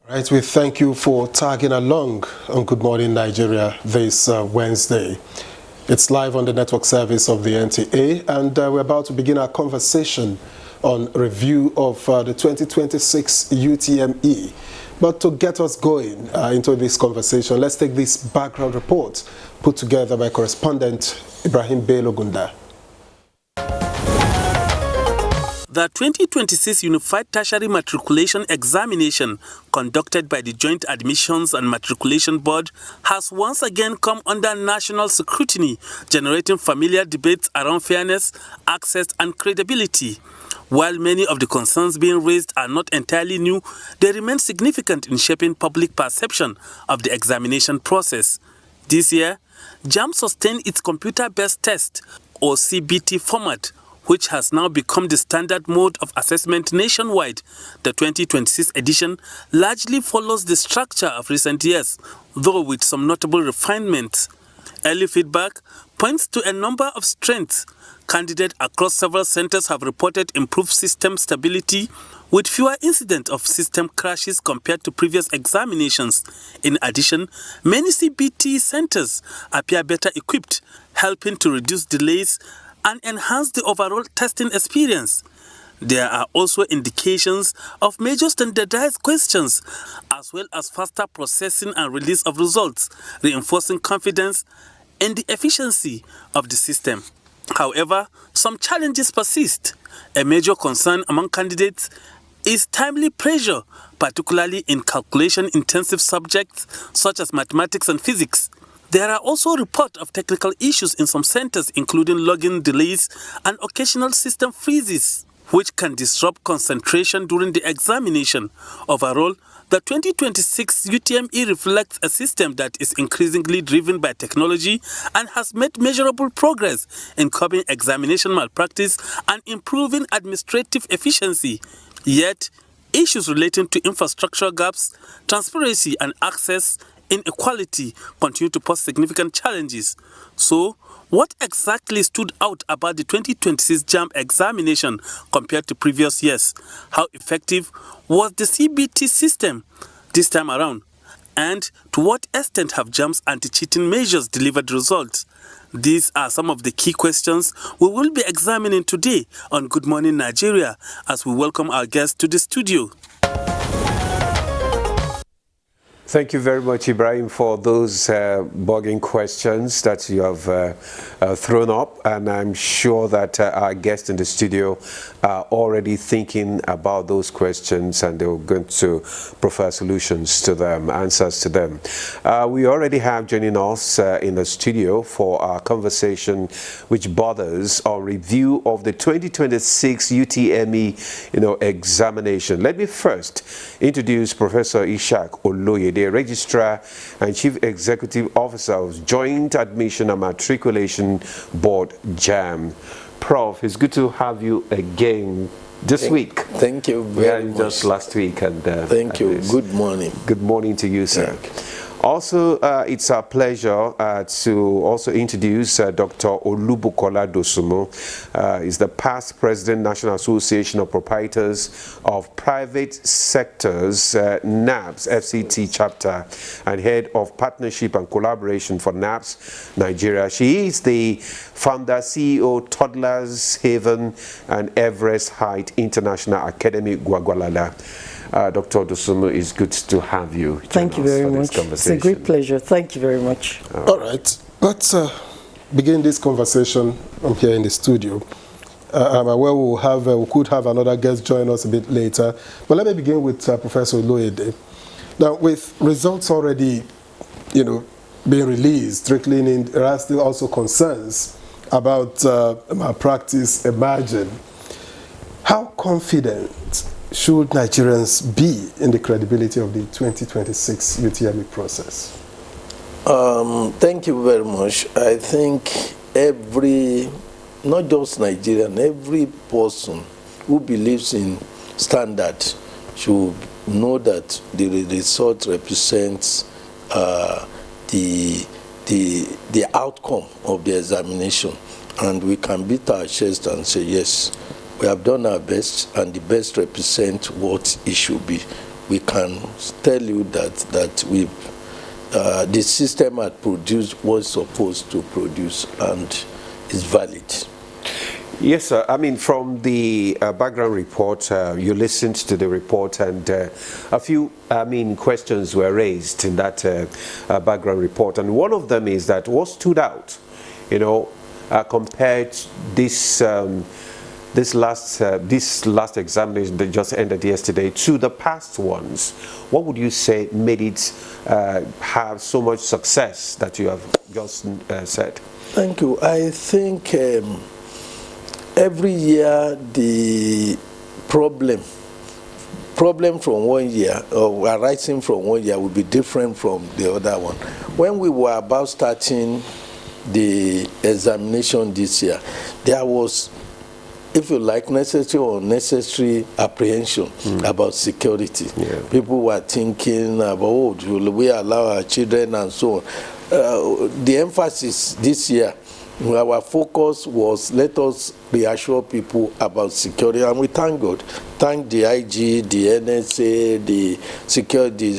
Right, we thank you for tagging along on Good Morning Nigeria this Wednesday. It's live on the network service of the NTA, and we're about to begin our conversation on review of the 2026 UTME. But to get us going into this conversation, let's take this background report put together by correspondent Ibrahim Belogunda. The 2026 Unified Tertiary Matriculation Examination, conducted by the Joint Admissions and Matriculation Board, has once again come under national scrutiny, generating familiar debates around fairness, access, and credibility. While many of the concerns being raised are not entirely new, they remain significant in shaping public perception of the examination process. This year, JAMB sustained its computer-based test, or CBT format, which has now become the standard mode of assessment nationwide. The 2026 edition largely follows the structure of recent years, though with some notable refinements. Early feedback points to a number of strengths. Candidates across several centers have reported improved system stability, with fewer incidents of system crashes compared to previous examinations. In addition, many CBT centers appear better equipped, helping to reduce delays and enhance the overall testing experience. There are also indications of major standardized questions, as well as faster processing and release of results, reinforcing confidence in the efficiency of the system. However, some challenges persist. A major concern among candidates is timely pressure, particularly in calculation-intensive subjects such as mathematics and physics. There are also reports of technical issues in some centers, including login delays and occasional system freezes, which can disrupt concentration during the examination. Overall, the 2026 UTME reflects a system that is increasingly driven by technology and has made measurable progress in curbing examination malpractice and improving administrative efficiency. Yet, issues relating to infrastructural gaps, transparency, and access inequality continue to pose significant challenges. So, what exactly stood out about the 2026 JAMB examination compared to previous years? How effective was the CBT system this time around? And to what extent have JAMB's anti-cheating measures delivered results? These are some of the key questions we will be examining today on Good Morning Nigeria, as we welcome our guests to the studio. Thank you very much, Ibrahim, for those bugging questions that you have thrown up. And I'm sure that our guests in the studio are already thinking about those questions, and they're going to prefer solutions to them, answers to them. We already have joining us in the studio for our conversation, which borders on review of the 2026 UTME examination. Let me first introduce Professor Ishaq Oloyede, Registrar and Chief Executive Officer of Joint Admission and Matriculation Board, JAMB. Prof, it's good to have you again this week. Thank you very much. Just last week. And thank you. Good morning. Good morning to you, sir. Also, it's our pleasure to also introduce Dr. Olubukola Dosumu. He's the past President, National Association of Proprietors of Private Sectors, NAPS, FCT chapter, and head of Partnership and Collaboration for NAPS, Nigeria. She is the founder, CEO, Toddlers Haven and Everest Height International Academy, Gwagwalada. Dr. Dosumu, it's good to have you. Thank you very much. It's a great pleasure. Thank you very much. All right. Let's begin this conversation here in the studio. I'm aware we could have another guest join us a bit later. But let me begin with Professor Oloyede. Now, with results already, being released, trickling in, there are still also concerns about malpractice emerging. How confident should Nigerians be in the credibility of the 2026 UTME process? Thank you very much. I think not just Nigerian, every person who believes in standard should know that the result represents the outcome of the examination, and we can beat our chest and say, yes, we have done our best, and the best represent what it should be. we can tell you that the system had produced what it's supposed to produce and is valid. Yes, sir. I mean, from the background report, you listened to the report, and a few, questions were raised in that background report. And one of them is that what stood out, compared this last examination that just ended yesterday to the past ones, what would you say made it have so much success that you have just said? Thank you. I think every year the problem from one year or arising from one year will be different from the other one. When we were about starting the examination this year, there was, if you like, necessary or unnecessary apprehension about security. Yeah. People were thinking about, will we allow our children and so on. The emphasis this year, our focus was, let us reassure people about security, and we thank God. Thank the IG, the NSA, the security,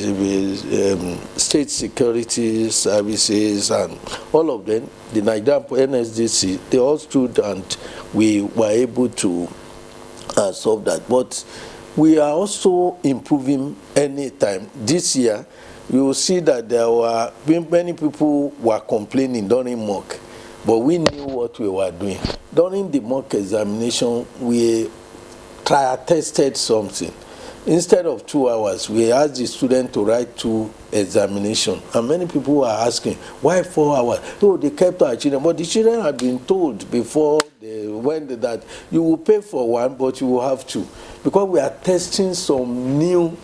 state security services, and all of them, the Nigerian NSDC, they all stood, and we were able to solve that. But we are also improving anytime. This year, you will see that there were many people were complaining during mock. But we knew what we were doing. During the mock examination, we tested something. Instead of 2 hours, we asked the student to write 2 examinations. And many people were asking, why 4 hours? Oh, they kept our children. But the children had been told before they went that you will pay for one, but you will have 2. Because we are testing some new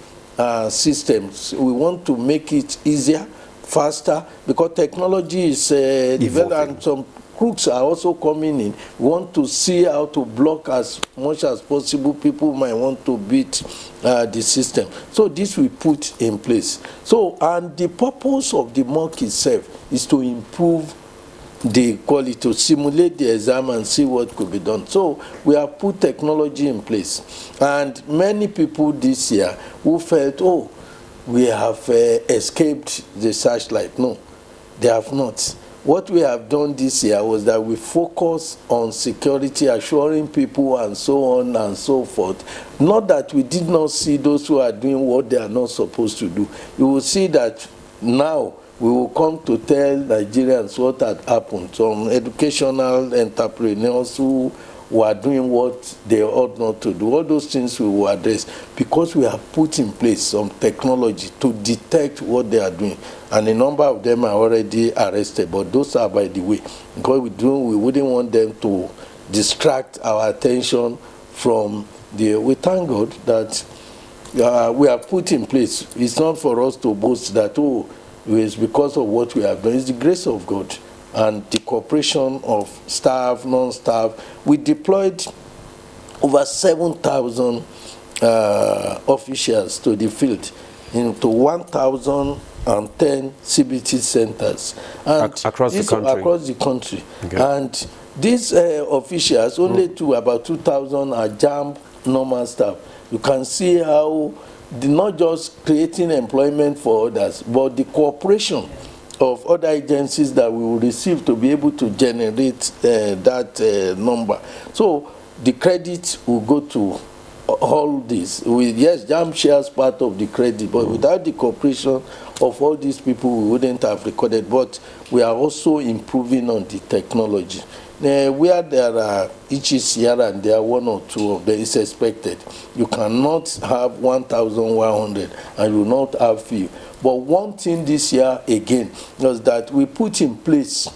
systems. We want to make it easier, faster, because technology is developed, and some crooks are also coming in. We want to see how to block as much as possible. People might want to beat the system. So this we put in place. So, and the purpose of the mock itself is to improve the quality, to simulate the exam and see what could be done. So we have put technology in place. And many people this year who felt, oh, we have escaped the searchlight. No, they have not. What we have done this year was that we focus on security, assuring people and so on and so forth. Not that we did not see those who are doing what they are not supposed to do. You will see that now we will come to tell Nigerians what had happened. Some educational entrepreneurs who were doing what they ought not to do. All those things we will address because we have put in place some technology to detect what they are doing. And a number of them are already arrested, but those are by the way. Because we wouldn't want them to distract our attention from we thank God that we have put in place. It's not for us to boast that, oh, it's because of what we have done. It's the grace of God and the cooperation of staff, non-staff. We deployed over 7,000 officials to the field into 1,010 CBT centers. And across the country. Okay. And these officials, only to about 2,000 are JAMB normal staff. You can see how not just creating employment for others, but the cooperation of other agencies that we will receive to be able to generate that number. So the credit will go to all this. Yes, JAMB shares part of the credit, but without the cooperation of all these people, we wouldn't have recorded. But we are also improving on the technology. Where there are each here and there, 1 or 2 of them is expected. You cannot have 1,100 and you will not have few. But one thing this year again was that we put in place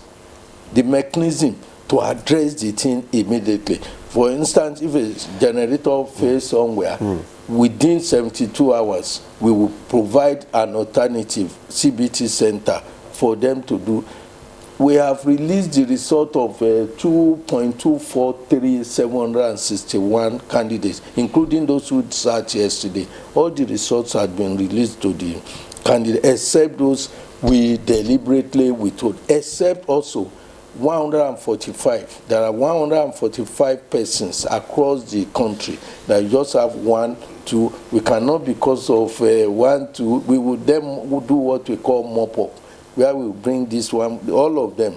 the mechanism to address the thing immediately. For instance, if a generator fails somewhere, within 72 hours, we will provide an alternative CBT center for them to do. We have released the result of 2.243,761 candidates, including those who searched yesterday. All the results had been released to the candidates, except those we deliberately withhold, except also 145. There are 145 persons across the country that just have 1, 2. We cannot, because of 1, 2, we would then do what we call mop-up, where we bring this one, all of them,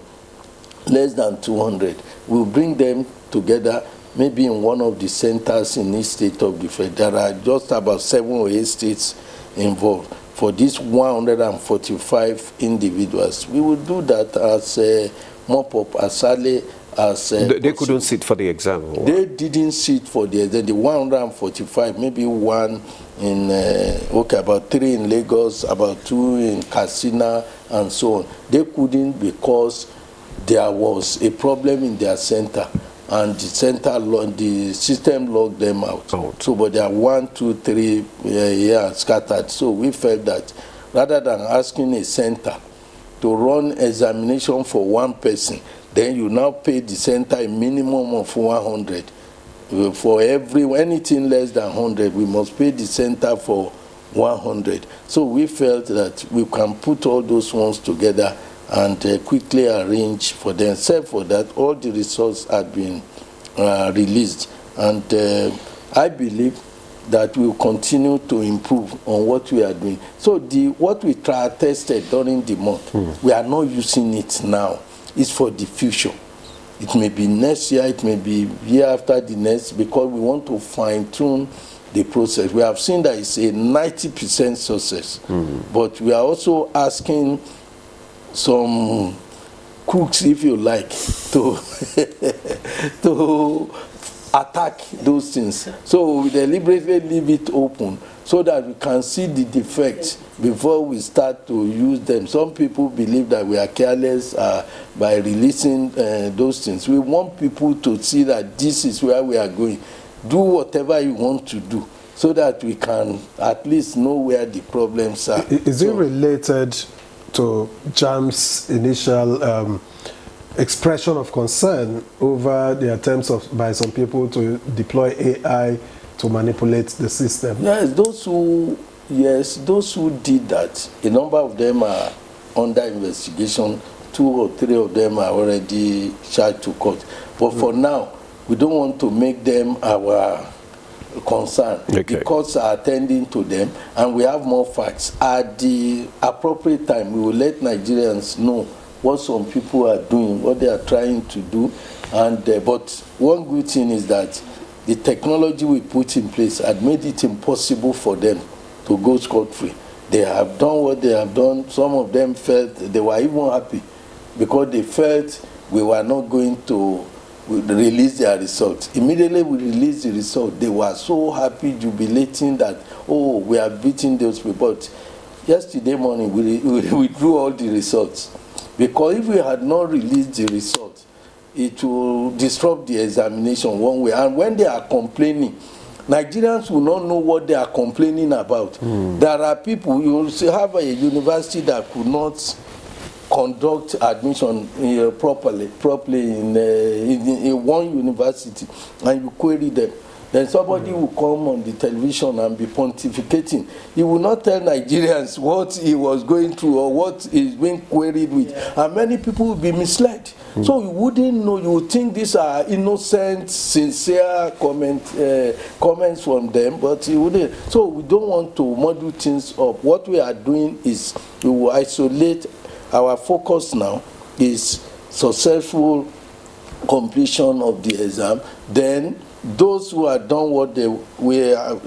less than 200. We'll bring them together, maybe in one of the centers in each state of the federal. There are just about 7 or 8 states involved. For these 145 individuals, we will do that as a mop-up as early as they couldn't sit for the exam? Or? They didn't sit for the 145, maybe 1 in, about 3 in Lagos, about 2 in Katsina, and so on. They couldn't because there was a problem in their center, and the system locked them out. So, but there are 1, 2, 3 scattered. So we felt that rather than asking a center to run examination for 1 person, then you now pay the center a minimum of 100. For anything less than 100, we must pay the center for 100. So we felt that we can put all those ones together and quickly arrange for them. Except for that, all the results had been released. And I believe that we will continue to improve on what we are doing. So what we tested during the month, we are not using it now. It's for the future. It may be next year, it may be year after the next, because we want to fine-tune the process. We have seen that it's a 90% success, but we are also asking some crooks, if you like, to to attack those things. So we deliberately leave it open so that we can see the defects before we start to use them. Some people believe that we are careless by releasing those things. We want people to see that this is where we are going. Do whatever you want to do so that we can at least know where the problems are. Is it related to JAMB's initial expression of concern over the attempts by some people to deploy AI to manipulate the system? Yes, those who did that, a number of them are under investigation. 2 or 3 of them are already charged to court. But for now, we don't want to make them our concern. The courts are attending to them, and we have more facts. At the appropriate time, we will let Nigerians know what some people are doing, what they are trying to do. And but one good thing is that the technology we put in place had made it impossible for them to go scot-free. They have done what they have done. Some of them felt they were even happy because they felt we were not going to release their results. Immediately we released the result, they were so happy, jubilating that, oh, we are beating those people. But yesterday morning we withdrew all the results, because if we had not released the result, it will disrupt the examination one way. And when they are complaining, Nigerians will not know what they are complaining about. There are people, you will have a university that could not conduct admission properly in one university, and you query them. Then somebody will come on the television and be pontificating. He will not tell Nigerians what he was going through or what he's being queried with. And many people will be misled. So you wouldn't know, you would think these are innocent, sincere comments from them, but you wouldn't. So we don't want to muddle things up. What we are doing is we will isolate. Our focus now is successful completion of the exam. Then those who have done what we have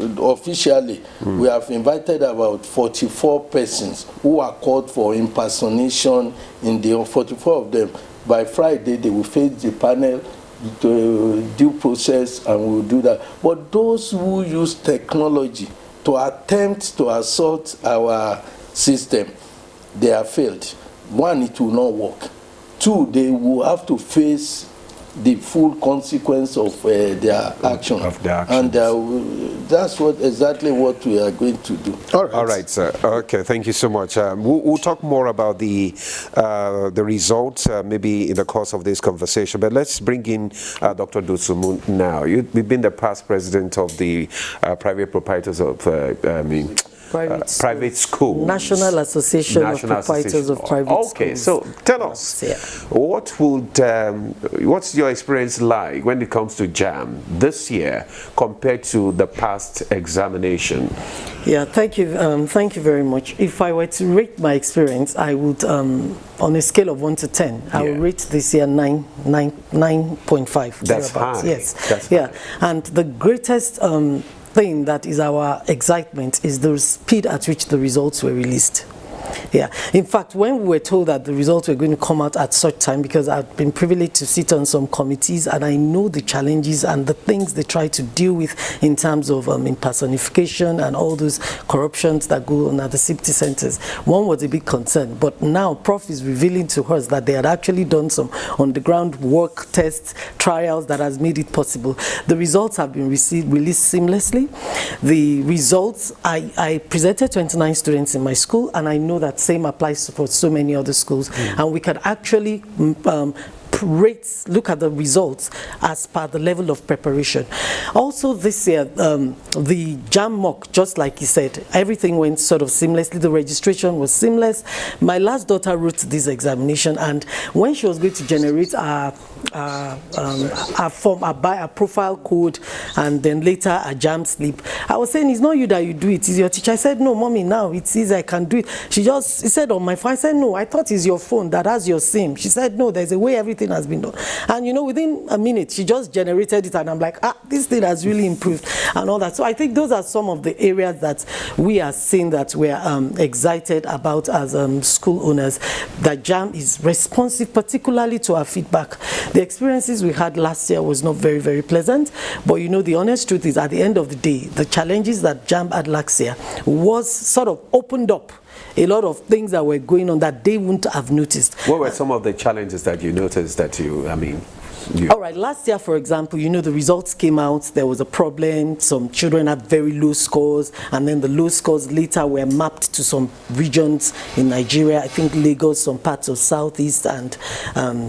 invited about 44 persons who are called for impersonation in the 44 of them. By Friday, they will face the panel to due process, and we will do that. But those who use technology to attempt to assault our system, they have failed. 1, it will not work. 2, they will have to face the full consequence of their action. And that's exactly what we are going to do. All right, sir. Okay, thank you so much. We'll talk more about the results maybe in the course of this conversation, but let's bring in Dr. Dosunmu now. You've been the past president of the private proprietors of private schools. National Association of Proprietors of Private Schools. Okay, so tell us, what's your experience like when it comes to JAM this year compared to the past examination? Yeah, thank you very much. If I were to rate my experience, I would, on a scale of 1 to 10, I would rate this year 9.5. That's high. Yes. That's high. High. And the greatest thing that is our excitement is the speed at which the results were released. Yeah. In fact, when we were told that the results were going to come out at such time, because I've been privileged to sit on some committees and I know the challenges and the things they try to deal with in terms of impersonification and all those corruptions that go on at the CPT centers, one was a big concern. But now Prof is revealing to us that they had actually done some on-the-ground work, tests, trials that has made it possible. The results have been released seamlessly. The results, I presented 29 students in my school, and I know that same applies for so many other schools, and we can actually look at the results as per the level of preparation. Also this year, the JAM mock, just like you said, everything went sort of seamlessly. The registration was seamless. My last daughter wrote this examination, and when she was going to generate a profile code and then later a JAM slip, I was saying, it's not you that you do it, it's your teacher. I said, no, mommy, now it's easy, I can do it. She said on my phone. I said, no, I thought it's your phone that has your SIM. She said, no, there's a way everything has been done. And you know, within a minute, she just generated it, and I'm like, this thing has really improved and all that. So I think those are some of the areas that we are seeing that we're excited about as school owners, that JAM is responsive, particularly to our feedback. The experiences we had last year was not very, very pleasant, but you know, the honest truth is, at the end of the day, the challenges that JAM had last year was sort of opened up a lot of things that were going on that they wouldn't have noticed. What were some of the challenges that you noticed that All right, last year, for example, you know, the results came out, there was a problem, some children had very low scores, and then the low scores later were mapped to some regions in Nigeria, I think Lagos, some parts of Southeast and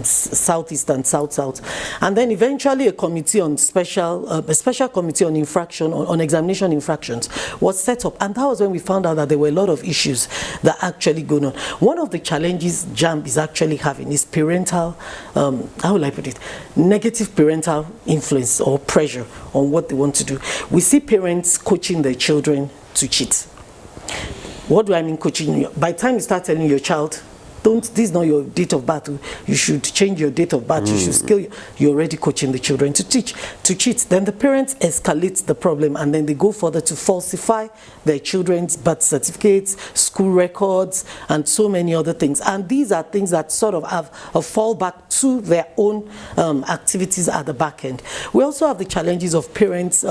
Southeast and South. And then eventually a committee on a special committee on on examination infractions was set up, and that was when we found out that there were a lot of issues that actually going on. One of the challenges JAM is actually having is parental, how will I put it, negative parental influence or pressure on what they want to do. We see parents coaching their children to cheat. What do I mean coaching? By the time you start telling your child, this is not your date of birth, you should change your date of birth, you should scale, you're already coaching the children to cheat. Then the parents escalate the problem, and then they go further to falsify their children's birth certificates, school records, and so many other things. And these are things that sort of have a fallback to their own activities at the back end. We also have the challenges of parents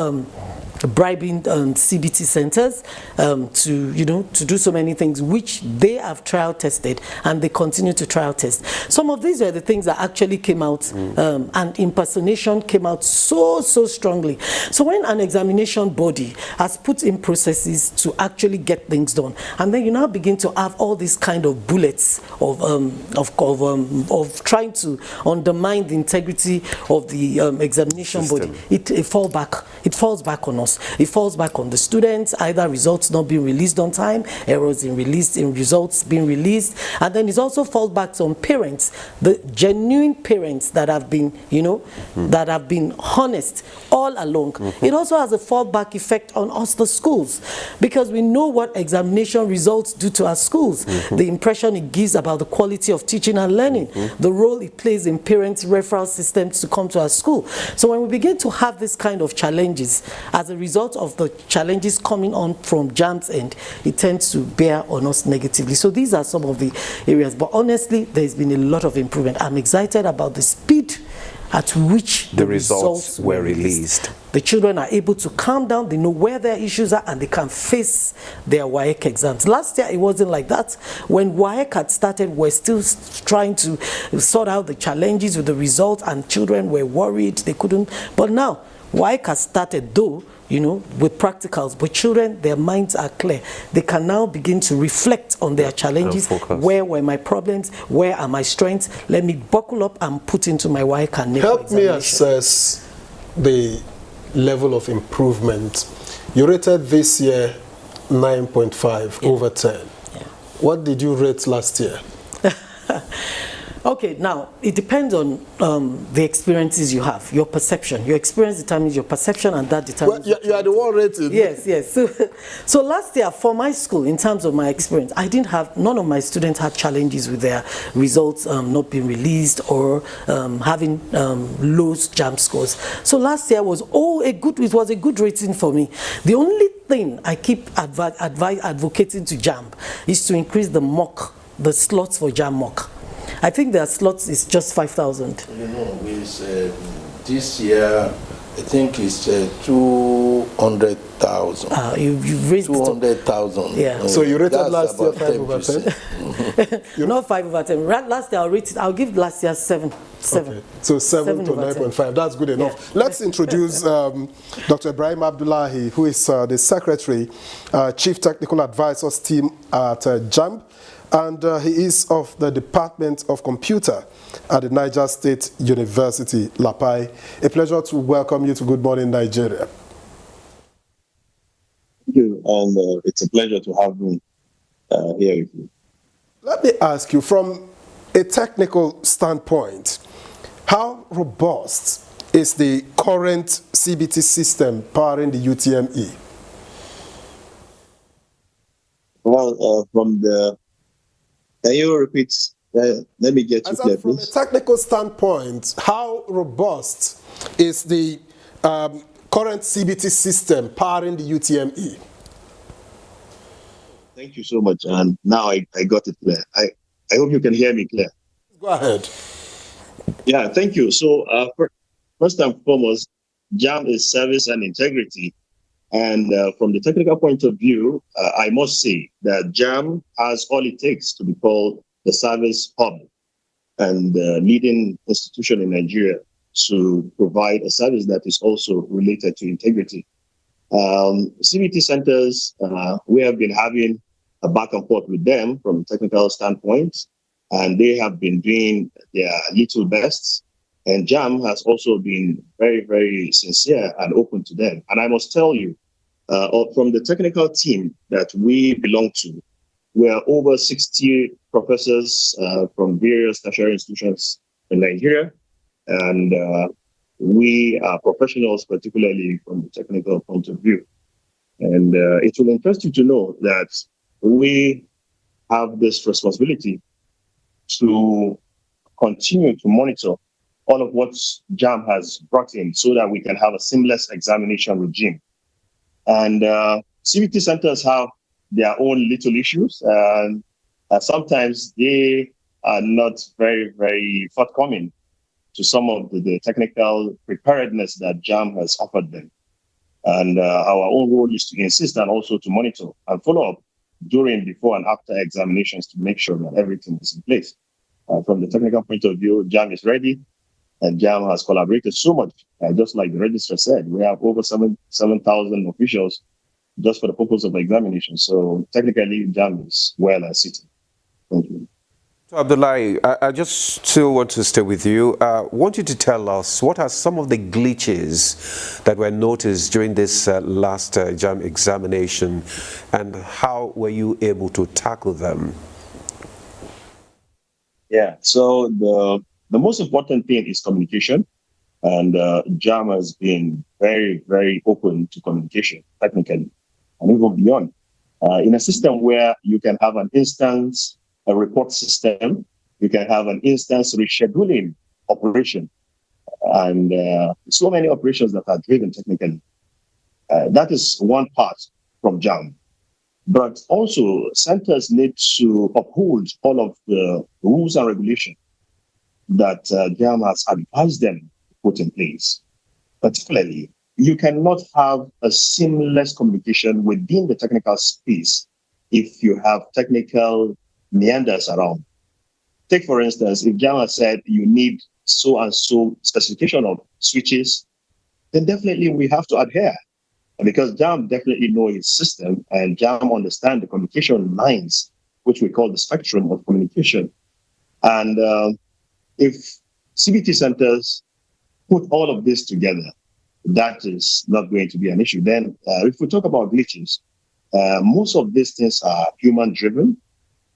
bribing CBT centers to do so many things which they have trial tested, and they continue to trial test. Some of these are the things that actually came out, and impersonation came out so strongly. So when an examination body has put in processes to actually get things done, and then you now begin to have all these kind of bullets of trying to undermine the integrity of the examination system. body, it falls back on us. It falls back on the students, either results not being released on time, errors in results being released, and then it also falls back on parents, the genuine parents that have been, that have been honest all along. It also has a fallback effect on us, the schools, because we know what examination results do to our schools, the impression it gives about the quality of teaching and learning, the role it plays in parents' referral systems to come to our school. So when we begin to have this kind of challenges, as a result of the challenges coming on from JAM's end, it tends to bear on us negatively. So these are some of the areas, but honestly, there's been a lot of improvement. I'm excited about the speed at which the results were released. The children are able to calm down, they know where their issues are, and they can face their WAEC exams. Last year, it wasn't like that. When WAEC had started, we're still trying to sort out the challenges with the results, and children were worried, they couldn't. But now, WAEC has started, though, with practicals, but children, their minds are clear. They can now begin to reflect on their challenges. Where were my problems? Where are my strengths? Let me buckle up and put into my WAEC and NECO examination. Help me assess the level of improvement. You rated this year 9.5 over 10. Yeah. What did you rate last year? Okay, now, it depends on the experiences you have, your perception. Your experience determines your perception, and that determines... Well, you are the one rated. Yes, yes. So last year, for my school, in terms of my experience, none of my students had challenges with their results not being released or having low JAM scores. So last year was it was a good rating for me. The only thing I keep advocating to JAM is to increase the slots for JAM mock. I think their slots is just 5,000. You know, this year, I think it's 200,000. You've raised 200,000. Yeah. So you rated That's last year about 5 over 10? Not 5 over 10. Last year I'll give last year 7. Okay. So 7 to 9.5. That's good enough. Yeah. Let's introduce Dr. Ibrahim Abdullahi, who is the Secretary, Chief Technical Advisors team at JAMB. And he is of the Department of Computer at the Niger State University, Lapai. A pleasure to welcome you to Good Morning Nigeria. Thank you, and it's a pleasure to have me here with you. Let me ask you, from a technical standpoint, how robust is the current CBT system powering the UTME? Well, can you repeat? Let me get you clear, From please. a technical standpoint, how robust is the current CBT system powering the UTME? Thank you so much, and now I got it clear. I hope you can hear me clear. Go ahead. Yeah, thank you. So first and foremost, JAM is service and integrity. And from the technical point of view, I must say that JAM has all it takes to be called the service hub and leading institution in Nigeria to provide a service that is also related to integrity. CBT centers, we have been having a back and forth with them from a technical standpoint, and they have been doing their little best. And JAM has also been very, very sincere and open to them. And I must tell you, from the technical team that we belong to, we are over 60 professors from various tertiary institutions in Nigeria. And we are professionals, particularly from the technical point of view. And it will interest you to know that we have this responsibility to continue to monitor all of what JAM has brought in so that we can have a seamless examination regime. And CBT centers have their own little issues, and sometimes they are not very, very forthcoming to some of the technical preparedness that JAM has offered them. And our own role is to insist and also to monitor and follow up during, before, and after examinations to make sure that everything is in place. From the technical point of view, JAM is ready, and JAM has collaborated so much. Just like the registrar said, we have over 7,000 officials just for the purpose of examination. So technically, JAM is well and sitting. Thank you. So Abdullahi, I just still want to stay with you. I want you to tell us what are some of the glitches that were noticed during this last JAM examination, and how were you able to tackle them? Yeah, so the most important thing is communication, and JAM has been very, very open to communication, technically, and even beyond. In a system where you can have an instance, a report system, you can have an instance rescheduling operation, and so many operations that are driven technically. That is one part from JAM. But also, centers need to uphold all of the rules and regulations that JAM has advised them to put in place. Particularly, you cannot have a seamless communication within the technical space if you have technical meanders around. Take, for instance, if JAM has said you need so and so specification of switches, then definitely we have to adhere. Because JAM definitely knows its system, and JAM understands the communication lines, which we call the spectrum of communication. And if CBT centers put all of this together, that is not going to be an issue. Then if we talk about glitches, Most of these things are human-driven.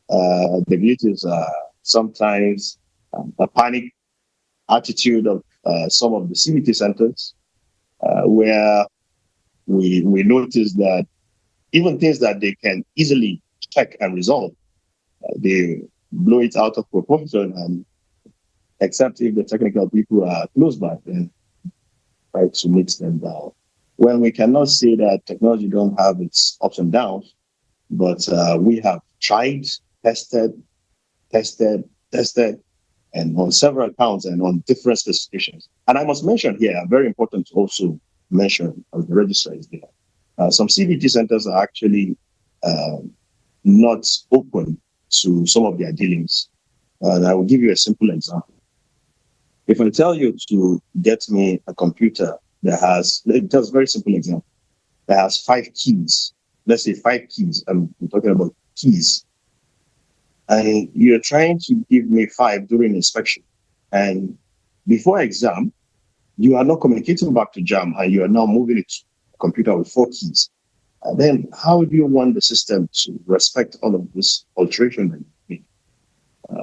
The abilities are sometimes a panic attitude of some of the CBT centers, where we notice that even things that they can easily check and resolve, they blow it out of proportion, and except if the technical people are close by, then try to mix them down. Well, we cannot say that technology don't have its ups and downs, but we have tried, tested, and on several accounts and on different specifications. And I must mention here, very important to also mention, as the registrar is there, some CBT centers are actually not open to some of their dealings. And I will give you a simple example. If I tell you to get me a computer that has, just a very simple example, that has 5 keys, let's say 5 keys, I'm talking about keys, and you're trying to give me 5 during inspection, and before exam, you are not communicating back to JAM, and you are now moving it to a computer with 4 keys. And then how do you want the system to respect all of this alteration that you make?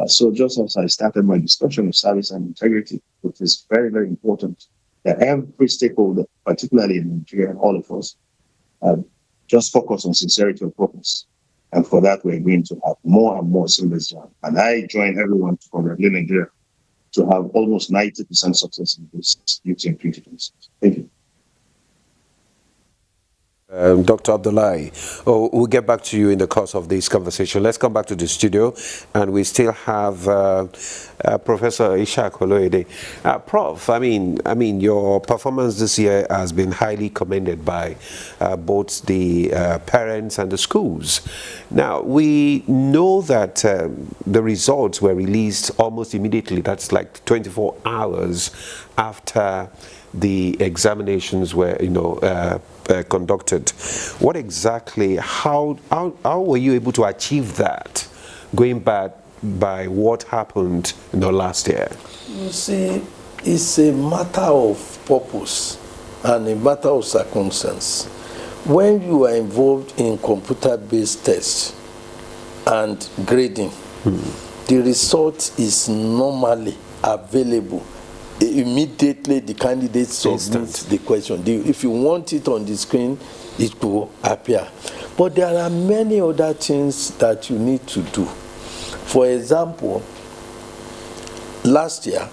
So just as I started my discussion with service and integrity, it is very, very important that every stakeholder, particularly in Nigeria and all of us, just focus on sincerity of purpose. And for that, we're going to have more and more seamless JAM. And I join everyone to congratulate Nigeria to have almost 90% success in this UTM 2026. Thank you. Dr. Abdullahi, we'll get back to you in the course of this conversation. Let's come back to the studio, and we still have Professor Ishaq Oloyede. Prof, I mean, your performance this year has been highly commended by both the parents and the schools. Now, we know that the results were released almost immediately. That's like 24 hours after the examinations were, conducted. What exactly, how were you able to achieve that, going back by what happened last year? You see, it's a matter of purpose and a matter of circumstance. When you are involved in computer-based tests and grading, the result is normally available. Immediately the candidate submits the question. If you want it on the screen, it will appear. But there are many other things that you need to do. For example, last year,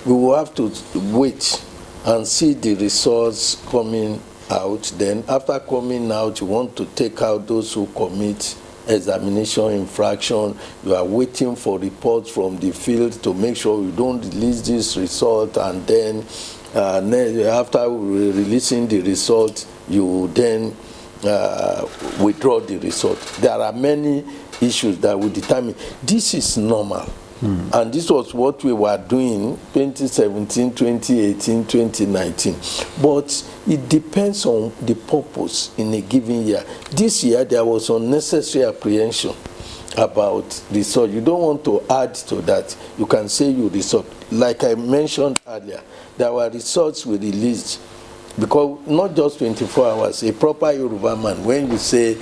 we will have to wait and see the results coming out. Then after coming out, you want to take out those who commit examination infraction. You are waiting for reports from the field to make sure you don't release this result, and then after releasing the result, you then withdraw the result. There are many issues that will determine. This is normal. And this was what we were doing 2017, 2018, 2019. But it depends on the purpose in a given year. This year, there was unnecessary apprehension about result. You don't want to add to that. You can say you result. Like I mentioned earlier, there were results we released. Because not just 24 hours, a proper Yoruba man, when you say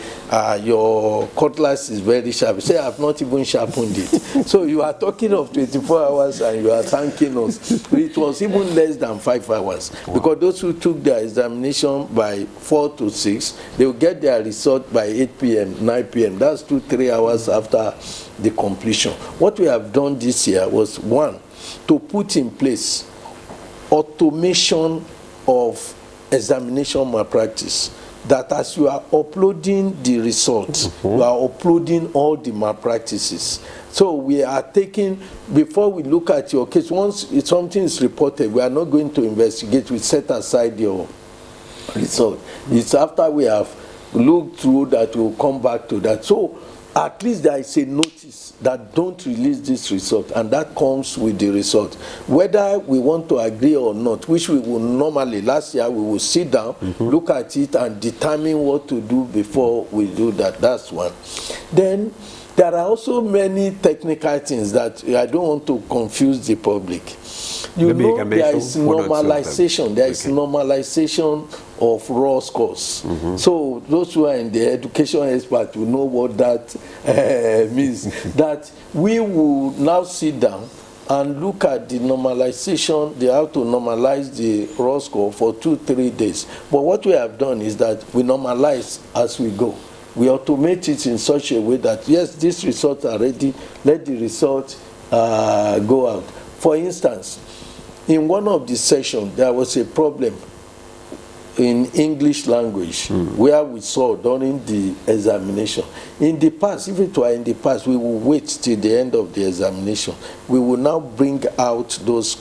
your cutlass is very sharp, you say, I have not even sharpened it. So you are talking of 24 hours and you are thanking us. It was even less than 5 hours. Wow. Because those who took their examination by 4 to 6, they will get their result by 8 p.m., 9 p.m. That's 2-3 hours after the completion. What we have done this year was, one, to put in place automation of examination malpractice, that as you are uploading the result, you are uploading all the malpractices. So we are taking, before we look at your case, once something is reported, we are not going to investigate, we set aside your result. It's after we have looked through that we'll come back to that. So at least there is a notice that don't release this result, and that comes with the result. Whether we want to agree or not, which we will normally, last year we will sit down, look at it and determine what to do before we do that. That's one. Then there are also many technical things that I don't want to confuse the public. You know, there is normalization. There is normalization of raw scores. So those who are in the education expert will know what that means. That we will now sit down and look at the normalization. They have to normalize the raw score for 2-3 days. But what we have done is that we normalize as we go. We automate it in such a way that, yes, these results are ready, let the results go out. For instance, in one of the sessions, there was a problem in English language where we saw during the examination. In the past, if it were in the past, we will wait till the end of the examination. We will now bring out those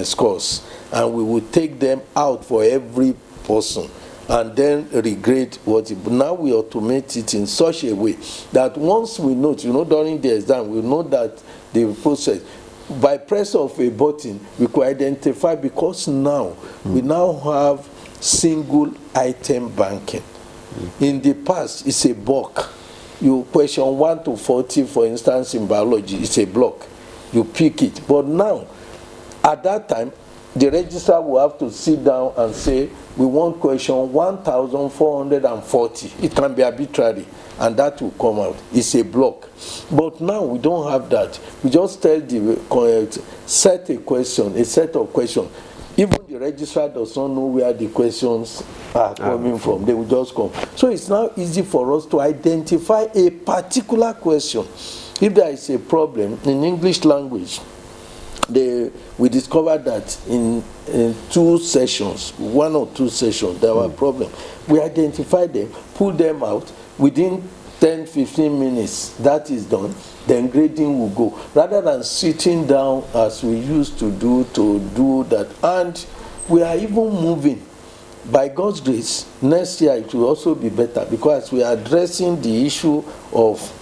scores, and we will take them out for every person and then regrade what it. Now we automate it in such a way that once we note, during the exam, we know that the process, by press of a button, we could identify, because now we now have single item banking. In the past, it's a block. You question 1 to 40, for instance, in biology, it's a block. You pick it. But now, at that time, the registrar will have to sit down and say, we want question 1,440. It can be arbitrary, and that will come out. It's a block. But now we don't have that. We just tell the set of questions. Even the registrar does not know where the questions are coming from. They will just come. So it's now easy for us to identify a particular question. If there is a problem in English language, we discovered that in 2 sessions, 1 or 2 sessions, there were problems. We identified them, pulled them out. Within 10-15 minutes, that is done. Then grading will go. Rather than sitting down as we used to do that. And we are even moving. By God's grace, next year it will also be better, because we are addressing the issue of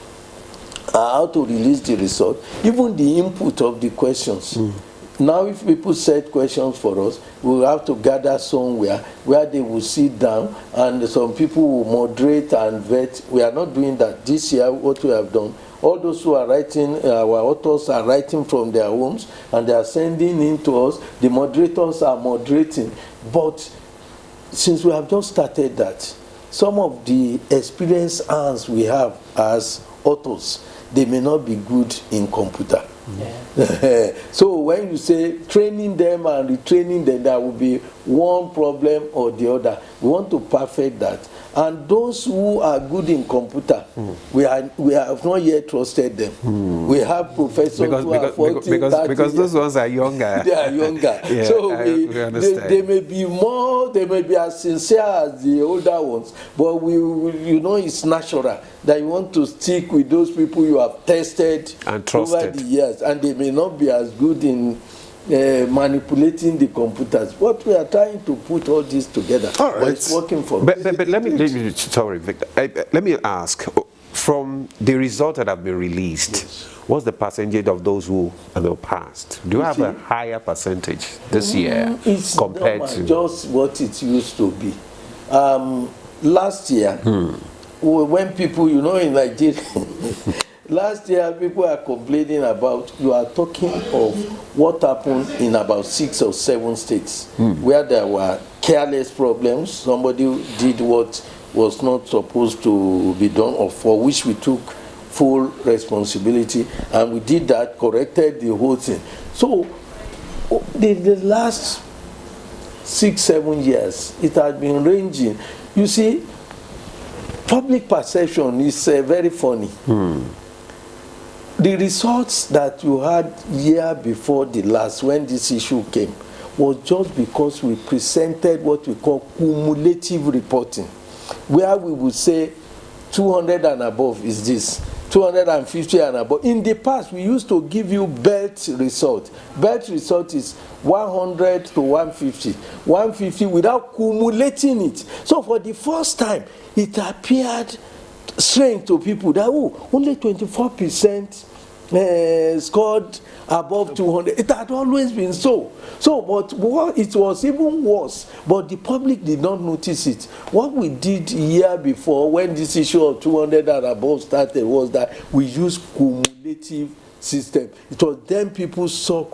how to release the result, even the input of the questions. Now, if people set questions for us, we will have to gather somewhere where they will sit down, and some people will moderate and vet. We are not doing that. This year, what we have done, all those who are writing, our authors are writing from their homes, and they are sending in to us. The moderators are moderating. But since we have just started that, some of the experienced hands we have as authors, they may not be good in computer. Yeah. So when you say training them and retraining them, there will be one problem or the other. We want to perfect that. And those who are good in computer, we have not yet trusted them. We have professors who are 40, because those ones are younger. They are younger. Yeah, So we understand. they may be more, they may be as sincere as the older ones, but it's natural that you want to stick with those people you have tested and trusted over the years, and they may not be as good in manipulating the computers. But we are trying to put all this together. All right. But it's working for us. But let me sorry, Victor. Let me ask, from the results that have been released, what's the percentage of those who have passed? Do you have a higher percentage this year compared to just what it used to be? Last year, when people, in Nigeria, last year people are complaining about, you are talking of what happened in about 6 or 7 states where there were careless problems. Somebody did what was not supposed to be done, or for which we took full responsibility, and we did that, corrected the whole thing. So the last 6-7 years, it has been ranging. You see, public perception is very funny. The results that you had year before the last, when this issue came, was just because we presented what we call cumulative reporting, where we would say 200 and above is this, 250 and above. In the past, we used to give you belt result. Belt result is 100 to 150. 150 without cumulating it. So for the first time, it appeared strange to people that, only 24% scored above 200. It had always been so. But it was even worse. But the public did not notice it. What we did year before, when this issue of 200 and above started, was that we used cumulative system. It was then people saw,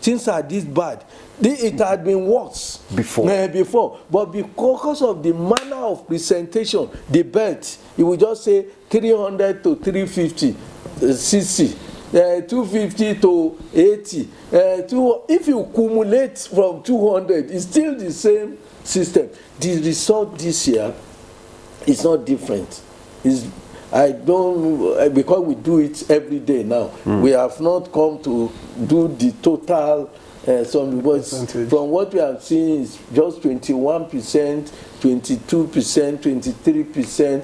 things are this bad. It had been worse before, but because of the manner of presentation, the belt, it will just say 300 to 350, 60, 250 to 80. If you cumulate from 200, it's still the same system. The result this year is not different. Because we do it every day now. We have not come to do the total. From what we have seen is just 21%, 22%, 23%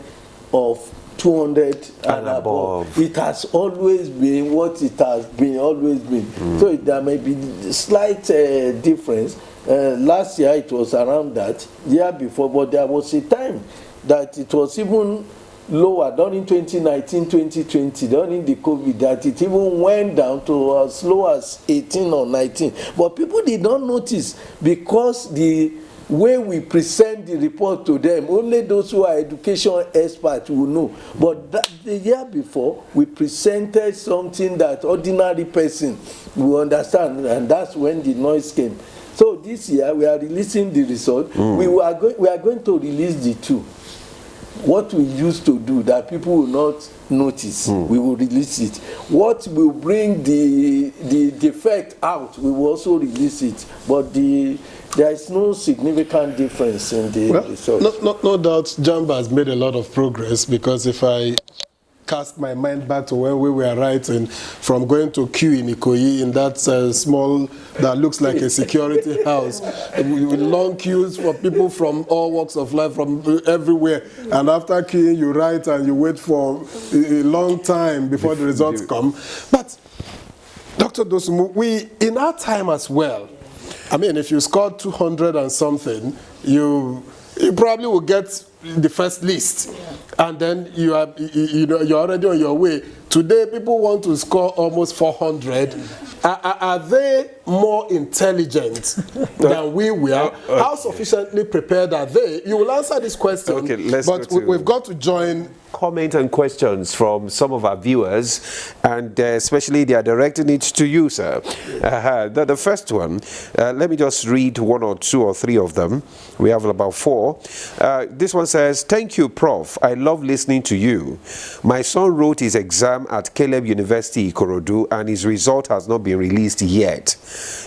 of 200 and above. It has always been what it has been, always been. So there may be a slight difference. Last year it was around that, year before, but there was a time that it was even lower, during 2019, 2020, during the COVID, that it even went down to as low as 18 or 19. But people did not notice because the way we present the report to them, only those who are education experts will know. But the year before, we presented something that ordinary person will understand, and that's when the noise came. So this year, we are releasing the result. We are going to release the two. What we used to do that people will not notice, we will release it. What will bring the defect out, we will also release it. But there is no significant difference in the result. No doubt JAMB has made a lot of progress, because if I cast my mind back to when we were writing, from going to queue in Ikoyi in that small, that looks like a security house, with long queues for people from all walks of life, from everywhere. And after queuing, you write and you wait for a long time before the results come. But Dr. Dosumu, in our time as well, I mean, if you scored 200 and something, you probably will get the first list, and then you're already on your way. Today, people want to score almost 400. Are they more intelligent than we were? How sufficiently prepared are they? You will answer this question. Okay, we've got to join. Comment and questions from some of our viewers, and especially they are directing it to you, sir. The first one, let me just read one or two or three of them. We have about 4. This one says, "Thank you, Prof. I love listening to you. My son wrote his exam at Caleb University, Ikorodu, and his result has not been released yet.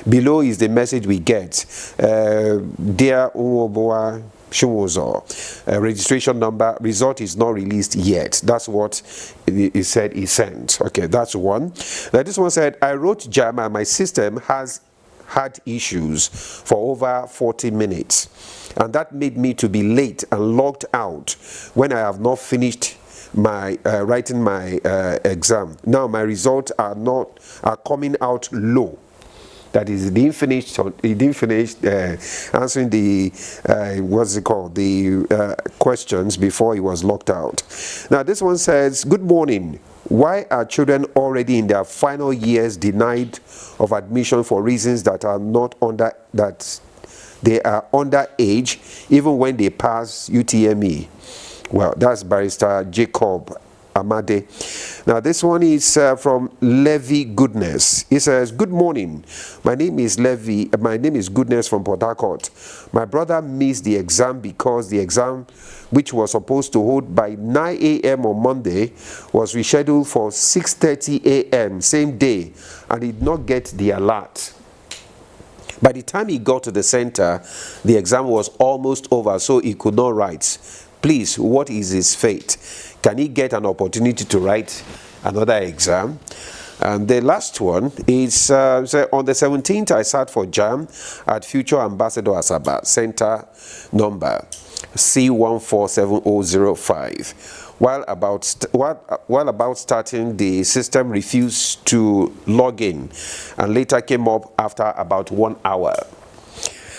Below is the message we get. Dear Uwoboa Shumozo, registration number, result is not released yet." That's what he said he sent. Okay, that's one. Now this one said, "I wrote JAMB and my system has had issues for over 40 minutes. And that made me to be late and logged out when I have not finished my writing my exam. Now my results are coming out low." That is, he didn't finish answering the questions before he was locked out. Now this one says, "Good morning. Why are children already in their final years denied of admission for reasons that are not they are underage, even when they pass UTME?" Well, that's Barrister Jacob Amade. Now this one is from Levy Goodness. He says, "Good morning. My name is Goodness from Port Harcourt. My brother missed the exam because the exam, which was supposed to hold by 9 a.m. on Monday, was rescheduled for 6:30 a.m. same day, and did not get the alert. By the time he got to the center, the exam was almost over, so he could not write. Please, what is his fate? Can he get an opportunity to write another exam?" And the last one is, on the 17th, I sat for JAMB at Future Ambassador Asaba, center number C147005. While about starting, the system refused to log in and later came up after about 1 hour.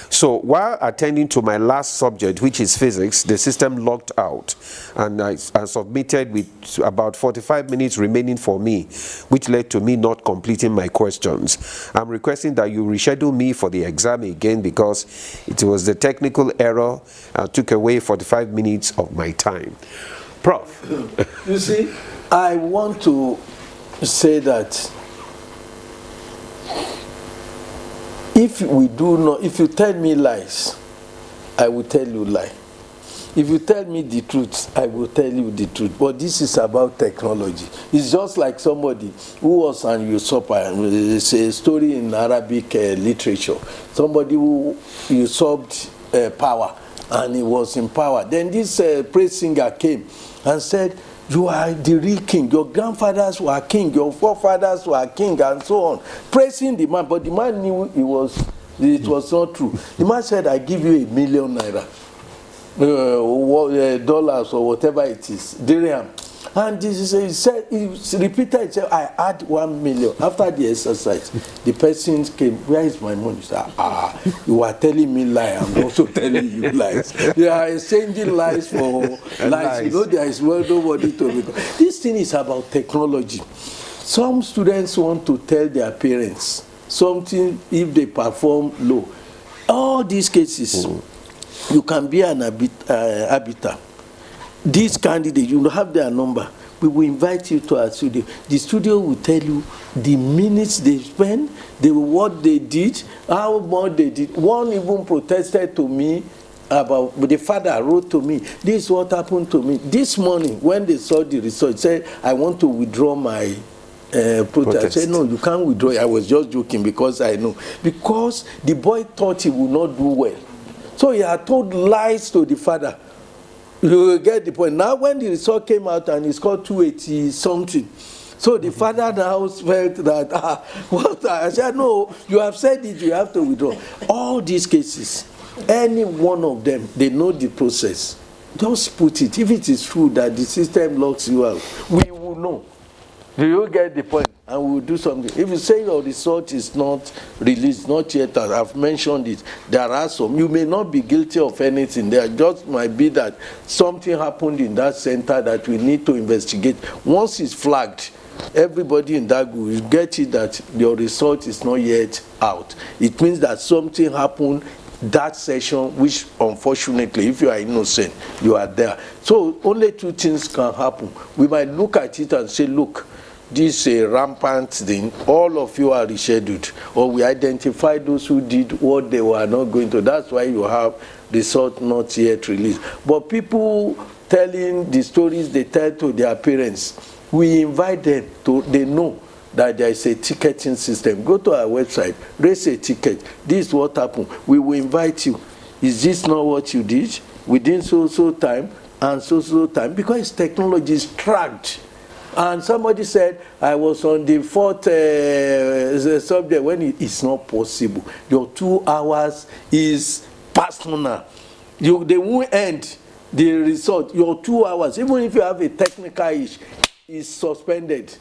So while attending to my last subject, which is physics, the system logged out, and I submitted with about 45 minutes remaining for me, which led to me not completing my questions. I'm requesting that you reschedule me for the exam again, because it was the technical error and took away 45 minutes of my time. Prof. You see, I want to say that if we do not, if you tell me lies, I will tell you lie. If you tell me the truth, I will tell you the truth. But this is about technology. It's just like somebody who was an usurper. It's a story in Arabic literature. Somebody who usurped power, and he was in power. Then this praise singer came and said, you are the real king. Your grandfathers were king. Your forefathers were king, and so on. Praising the man. But the man knew it was not true. The man said, I give you 1 million naira. Dollars or whatever it is, dirham. And he said, he repeated, he said, I had 1 million. After the exercise, the person came, where is my money? He said, you are telling me lies, I'm also telling you lies. You are exchanging lies for lies. You know, there is nobody to make. This thing is about technology. Some students want to tell their parents something if they perform low. All these cases, you can be an arbiter. This candidate, you have their number. We will invite you to our studio. The studio will tell you the minutes they spent, what they did, how much they did. One even protested to me about, the father wrote to me, this is what happened to me. This morning, when they saw the result, said, I want to withdraw my protest. I said, no, you can't withdraw. I was just joking because I know. Because the boy thought he would not do well. So he had told lies to the father. You will get the point. Now when the result came out and he scored 280 something, so the father now felt that, what? I said, no, you have said it, you have to withdraw. All these cases, any one of them, they know the process. Just put it. If it is true that the system locks you out, we will know. Do you get the point? And we will do something. If you say your result is not released, not yet, as I've mentioned it, there are some. You may not be guilty of anything. There just might be that something happened in that center that we need to investigate. Once it's flagged, everybody in that group will get it that your result is not yet out. It means that something happened that session, which unfortunately, if you are innocent, you are there. So only two things can happen. We might look at it and say, look, this is a rampant thing, all of you are rescheduled, or we identify those who did what they were not going to. That's why you have result not yet released. But people telling the stories they tell to their parents, we invite them to, they know that there is a ticketing system. Go to our website, raise a ticket. This is what happened. We will invite you. Is this not what you did? Within so time and so time, because technology is tracked. And somebody said, I was on the fourth subject, when it's not possible. Your 2 hours is personal. They won't end the result. Your 2 hours, even if you have a technical issue, is suspended.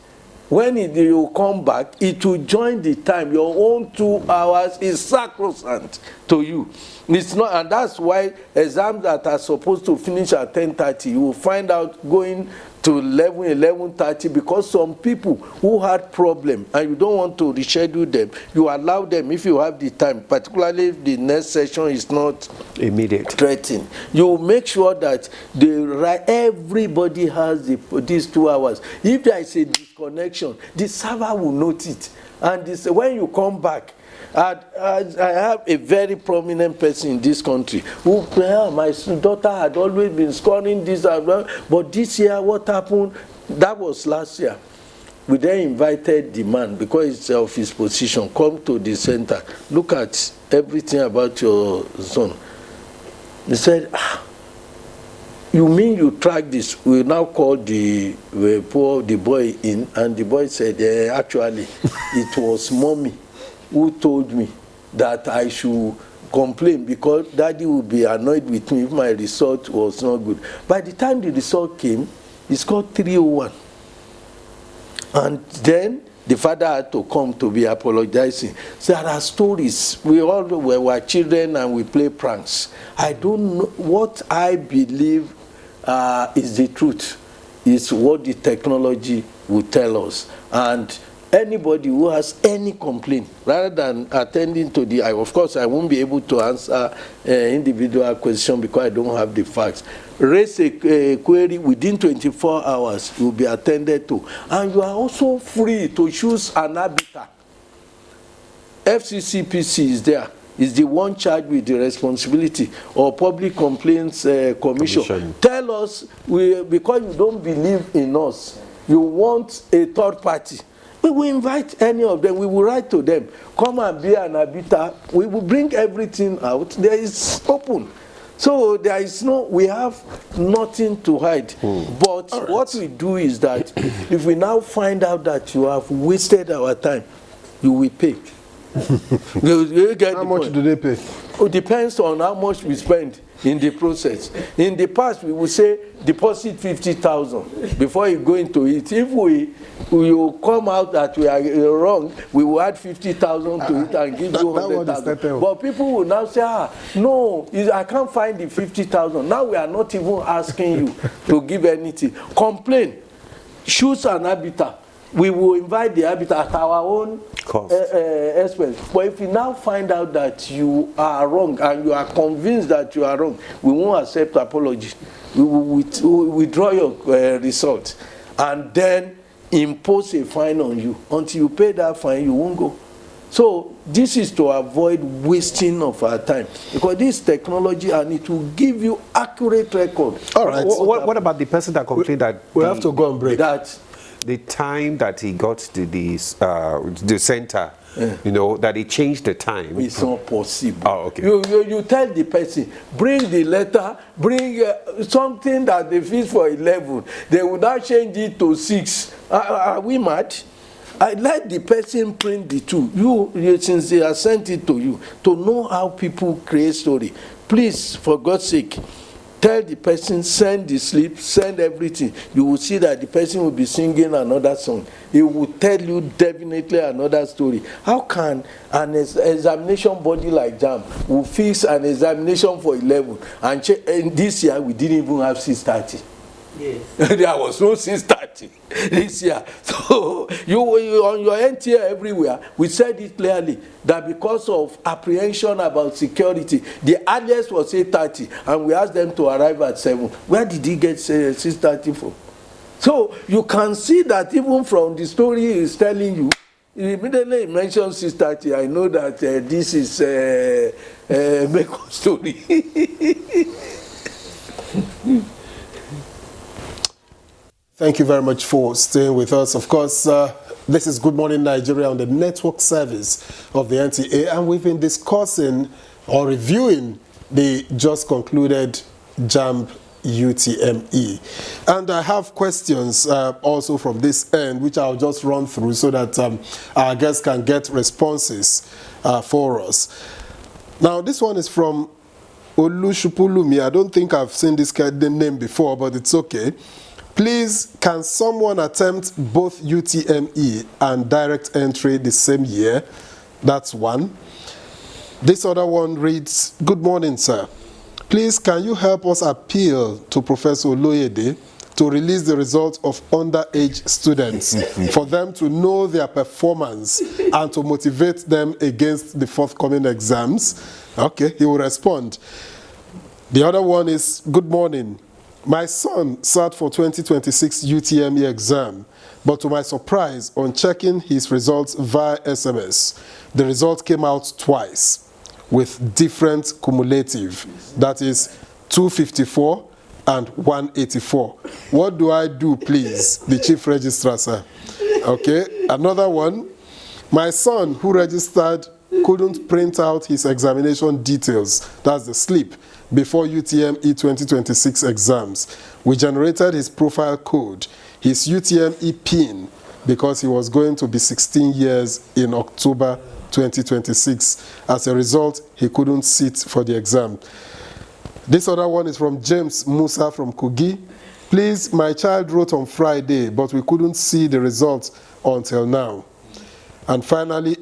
When you come back, it will join the time. Your own 2 hours is sacrosanct to you. It's not, and that's why exams that are supposed to finish at 10:30, you will find out going to 11:30, because some people who had problem and you don't want to reschedule them, you allow them if you have the time, particularly if the next session is not immediate threatening. You make sure that everybody has these 2 hours. If there is a disconnection, the server will note it, and when you come back, I have a very prominent person in this country who, my daughter had always been scoring this, but this year what happened? That was last year. We then invited the man, because of his position, come to the center, look at everything about your son. He said, you mean you track this? We now call the boy in, and the boy said, actually, it was mommy who told me that I should complain because daddy would be annoyed with me if my result was not good. By the time the result came, he scored 301. And then the father had to come to be apologizing. So there are stories. We all were children and we play pranks. I don't know. What I believe is the truth, is what the technology will tell us. And anybody who has any complaint, rather than attending to of course I won't be able to answer individual question because I don't have the facts. Raise a query within 24 hours, you will be attended to. And you are also free to choose an arbiter. If you are innocent, you are there. So only two things can happen. We might look at it and say, look, this is a rampant thing, all of you are rescheduled, or we identify those who did what they were not going to. That's why you have result not yet released. FCCPC is there. Is the one charged with the responsibility, or Public Complaints Commission. Tell us, because you don't believe in us, you want a third party. We will invite any of them. We will write to them. Come and be an arbiter. We will bring everything out. There is open. So there is we have nothing to hide. But what we do is that if we now find out that you have wasted our time, you will pay. You get how much do they pay? It depends on how much we spend in the process. In the past, we would say deposit 50,000 before you go into it. If you come out that we are wrong, we will add 50,000 to it and give you 100,000. But people will now say, no, I can't find the 50,000. Now we are not even asking you to give anything. Complain. Choose an arbiter. We will invite the arbiter at our own expense. But if we now find out that you are wrong and you are convinced that you are wrong, we won't accept apology. We will withdraw your result and then impose a fine on you. Until you pay that fine, you won't go. So this is to avoid wasting of our time, because this technology, and it will give you accurate record. All right. What about the person that complained that we have to go on break? That the time that he got to the center, that he changed the time. It's not possible. Oh, okay. You tell the person, bring the letter, bring something that they fix for 11. They will now change it to 6. Are we mad? I let the person print the two. You since they have sent it to you, to know how people create story. Please, for God's sake, tell the person, send the slip, send everything. You will see that the person will be singing another song. He will tell you definitely another story. How can an examination body like JAMB will fix an examination for 11 and this year we didn't even have 6:30? Yes. There was no 6:30 this year. So you on your NTA everywhere, we said it clearly that because of apprehension about security, the earliest was 8:30, and we asked them to arrive at 7. Where did he get 6:30 from? So you can see that even from the story he is telling you, immediately he mentioned 6:30. I know that this is a make-up story. Thank you very much for staying with us. Of course, this is Good Morning Nigeria on the network service of the NTA, and we've been discussing or reviewing the just concluded JAMB UTME. And I have questions also from this end, which I'll just run through so that our guests can get responses for us. Now, this one is from Olushupulumi. I don't think I've seen this name before, but it's okay. Please, can someone attempt both UTME and direct entry the same year? That's one. This other one reads, good morning, sir. Please, can you help us appeal to Professor Oloyede to release the results of underage students for them to know their performance and to motivate them against the forthcoming exams? Okay, he will respond. The other one is, good morning. My son sat for 2026 UTME exam, but to my surprise, on checking his results via SMS, the result came out twice with different cumulative, that is 254 and 184. What do I do, please? The chief registrar, sir. Okay, another one. My son who registered couldn't print out his examination details, that's the slip, before UTME 2026 exams. We generated his profile code, his UTME PIN, because he was going to be 16 years in October 2026. As a result, he couldn't sit for the exam. This other one is from James Musa from Kogi. Please, my child wrote on Friday, but we couldn't see the results until now. And finally,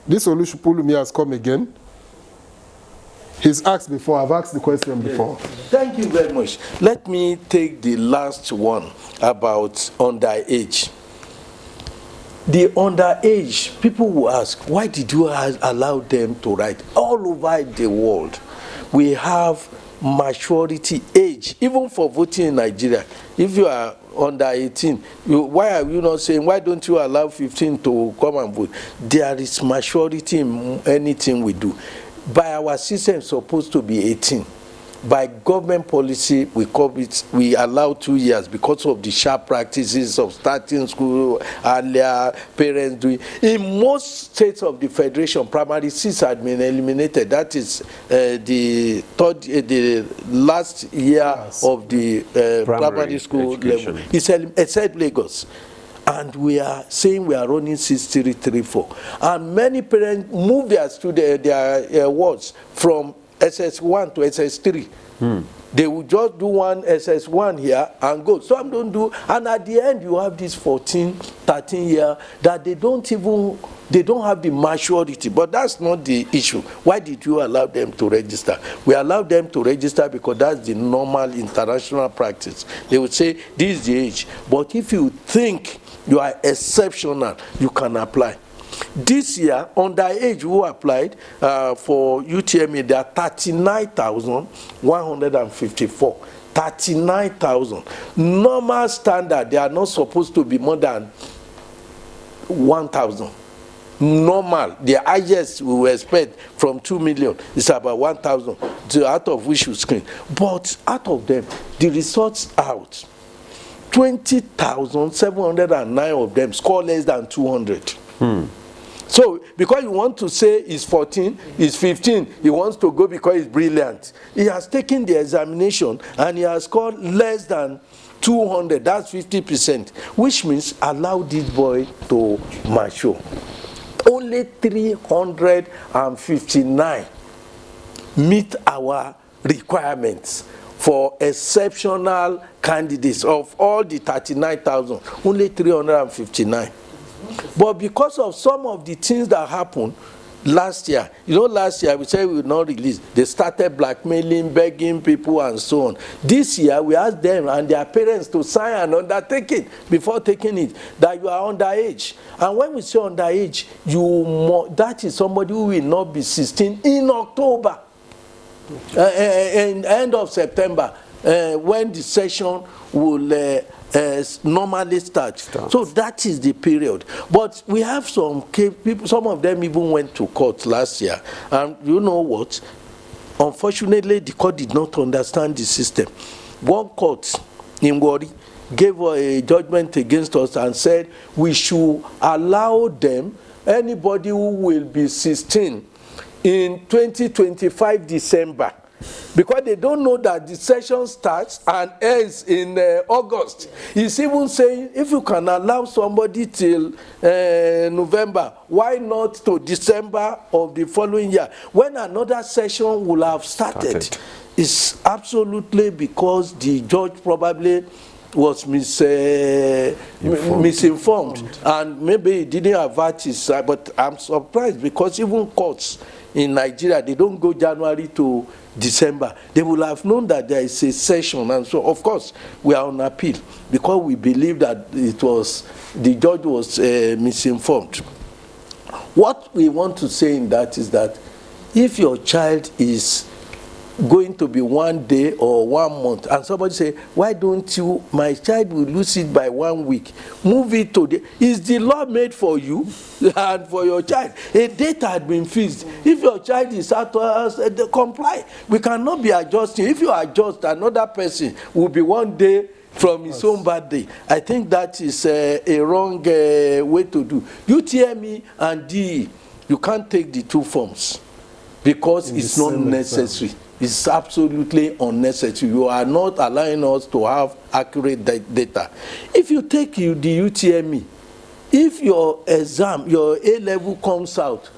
this Olushupulumi has come again. He's asked before. I've asked the question before. Thank you very much. Let me take the last one about underage. The underage, people will ask, why did you allow them to write? All over the world, we have maturity age, even for voting in Nigeria. If you are under 18. Why are you not saying, why don't you allow 15 to come and vote? There is maturity in anything we do. By our system, it's supposed to be 18. By government policy, we allow 2 years because of the sharp practices of starting school earlier, parents doing. In most states of the federation, primary seats had been eliminated. That is the last year of the primary school education level. Except Lagos. And we are saying we are running 6334. And many parents move their students, their wards from SS1 to SS3. They will just do one SS1 here and go. Some don't do, and at the end you have this 14, 13 year that they don't have the maturity. But that's not the issue. Why did you allow them to register? We allow them to register because that's the normal international practice. They would say this is the age. But if you think you are exceptional, you can apply. This year, underage who applied for UTMEU, there are 39,154. 39,000. Normal standard, they are not supposed to be more than 1,000. Normal, the highest we will expect from 2 million is about 1,000, out of which you screen. But out of them, the results out. 20,709 of them score less than 200. So, because you want to say he's 14, he's 15, he wants to go because he's brilliant. He has taken the examination and he has scored less than 200, that's 50%, which means allow this boy to mature. Only 359 meet our requirements for exceptional candidates. Of all the 39,000, only 359. But because of some of the things that happened last year, last year we said we would not release. They started blackmailing, begging people and so on. This year we asked them and their parents to sign an undertaking before taking it, that you are underage. And when we say underage, that is somebody who will not be 16 in October, in end of September, when the session will normally start. So that is the period. But we have some people, some of them even went to court last year. And you know what? Unfortunately, the court did not understand the system. One court in Wari gave a judgment against us and said we should allow them, anybody who will be 16 in 2025 December, because they don't know that the session starts and ends in August. He's even saying, if you can allow somebody till November, why not to December of the following year, when another session will have started? It's absolutely because the judge probably was misinformed, and maybe he didn't avert his side. But I'm surprised because even courts in Nigeria, they don't go January to December. They will have known that there is a session, and so of course we are on appeal because we believe that the judge was misinformed. What we want to say in that is that if your child is going to be 1 day or 1 month, and somebody say, why don't you, my child will lose it by 1 week, move it to is the law made for you and for your child? A date had been fixed. If your child is out of us, comply. We cannot be adjusting. If you adjust, another person will be 1 day from his own birthday. I think that is a wrong way to do. UTME and DE, you can't take the two forms because it's not necessary. It's absolutely unnecessary. You are not allowing us to have accurate data. If you take the UTME, if your exam, your A-level comes out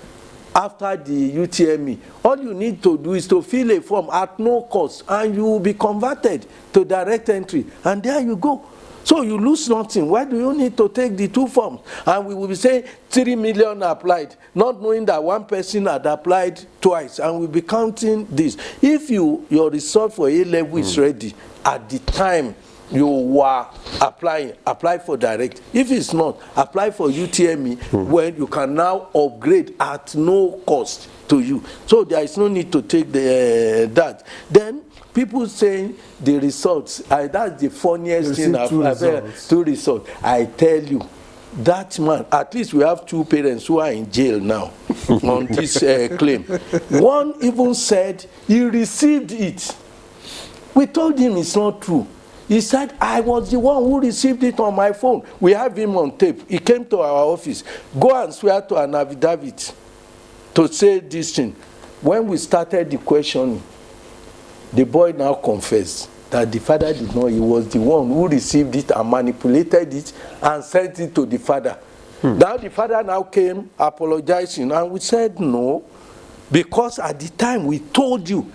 after the UTME, all you need to do is to fill a form at no cost, and you will be converted to direct entry, and there you go. So you lose nothing. Why do you need to take the two forms? And we will be saying 3 million applied, not knowing that one person had applied twice, and we'll be counting this. If your result for A-level is ready at the time you were applying, apply for direct. If it's not, apply for UTME, when you can now upgrade at no cost to you. So there is no need to take that. Then people saying the results, that's the funniest thing I've heard. 2 results. I tell you, that man, at least we have 2 parents who are in jail now on this claim. One even said he received it. We told him it's not true. He said, I was the one who received it on my phone. We have him on tape. He came to our office. Go and swear to an affidavit to say this thing. When we started the questioning, the boy now confessed that the father did not. He was the one who received it and manipulated it and sent it to the father. Now the father now came apologizing, and we said no, because at the time we told you.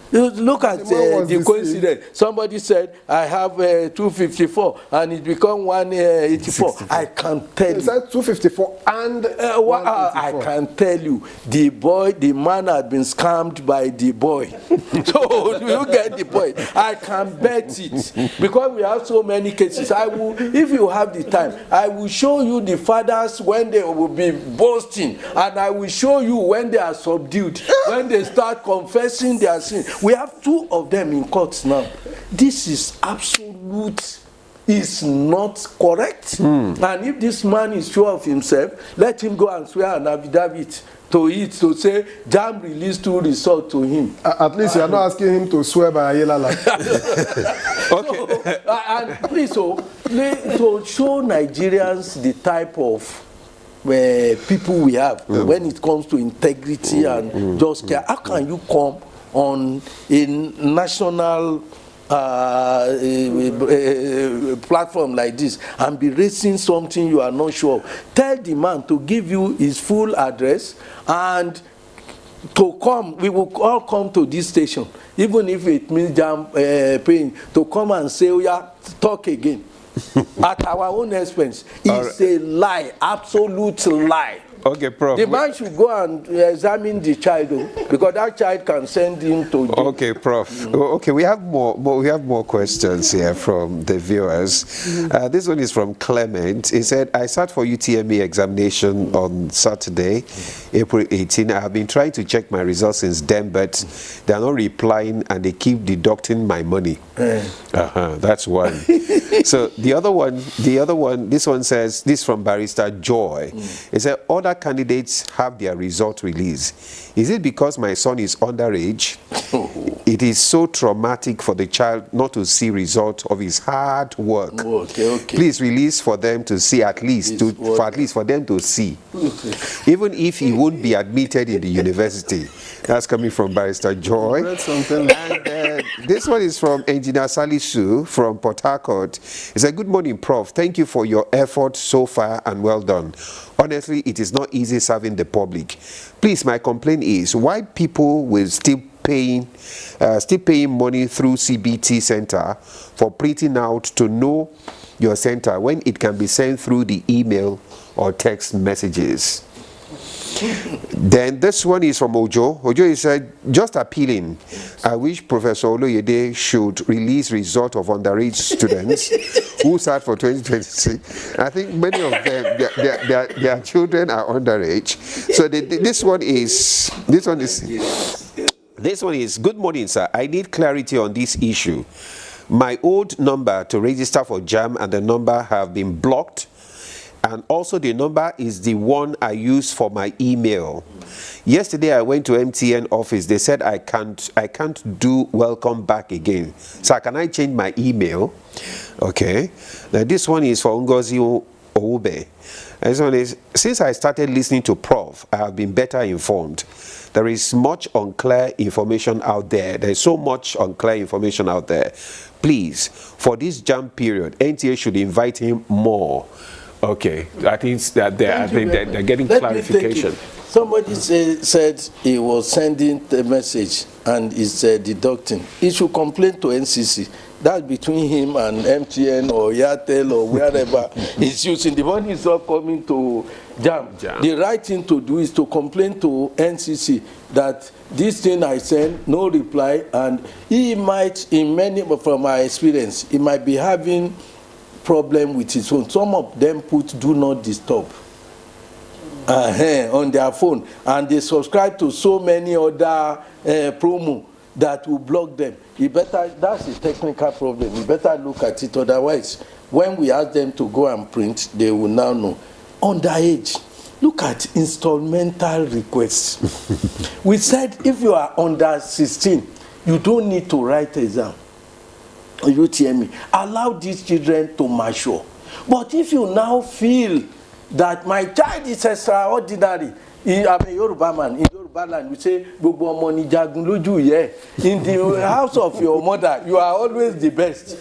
Look at the coincidence. Somebody said, I have 254 and it become 184. I can tell you. Is that 254 and 184? I can tell you, the man had been scammed by the boy. So you get the point. I can bet it. Because we have so many cases. If you have the time, I will show you the fathers when they will be boasting. And I will show you when they are subdued. When they start confessing their sin. We have 2 of them in courts now. This is absolute, is not correct. And if this man is sure of himself, let him go and swear an affidavit to it, to say JAMB released 2 results to him. At least you are not asking him to swear by Ayelala. Okay. And please, so show Nigerians the type of people we have when it comes to integrity and just care. How can you come on a national platform like this and be raising something you are not sure of? Tell the man to give you his full address and to come. We will all come to this station, even if it means paying, to come and say, oh yeah, talk again. At our own expense. It's a lie, absolute lie. Okay, Prof. The man should go and examine the child, because that child can send him to jail. Okay, Prof. Okay, we have more questions here from the viewers. This one is from Clement. He said, I sat for UTMEU examination on Saturday, April 18. I have been trying to check my results since then, but they are not replying and they keep deducting my money. That's one. So the other one, this one says, this from Barrister Joy. He said, other candidates have their result released. Is it because my son is underage? It is so traumatic for the child not to see result of his hard work. Okay. Please release for them to see, at least for them to see. Even if he won't be admitted in the university. That's coming from Barrister Joy. And this one is from Engineer Salisu from Port Harcourt. He said, good morning, Prof. Thank you for your effort so far and well done. Honestly, it is not easy serving the public. Please, my complaint is why people will still paying money through CBT Center for printing out to know your center when it can be sent through the email or text messages. Then this one is from Ojo. Ojo is said, just appealing. I wish Professor Oloyede should release result of underage students who sat for 2026. I think many of them, their children are underage. So this one is, good morning, sir. I need clarity on this issue. My old number to register for JAMB and the number have been blocked. And also the number is the one I use for my email. Yesterday I went to MTN office. They said I can't do welcome back again. So can I change my email? Okay. Now this one is for Ngozi Oube. This one is, since I started listening to Prof, I have been better informed. There is much unclear information out there. There is so much unclear information out there. Please, for this JAMB period, NTA should invite him more. Okay, I think that they're getting clarification. Somebody said he was sending the message and is deducting. He should complain to NCC. That's between him and MTN or Airtel or wherever he's using. The one he's not coming to JAMB. The right thing to do is to complain to NCC that this thing I sent, no reply, and he might, from my experience, he might be having problem with his phone. Some of them put do not disturb on their phone, and they subscribe to so many other promo that will block them. You better, that's a technical problem. You better look at it. Otherwise, when we ask them to go and print, they will now know. Underage, look at instrumental requests. We said if you are under 16, you don't need to write exam. UTME. Allow these children to mature. But if you now feel that my child is extraordinary, I'm a Yoruba man, in Yoruba land we say, in the house of your mother, you are always the best.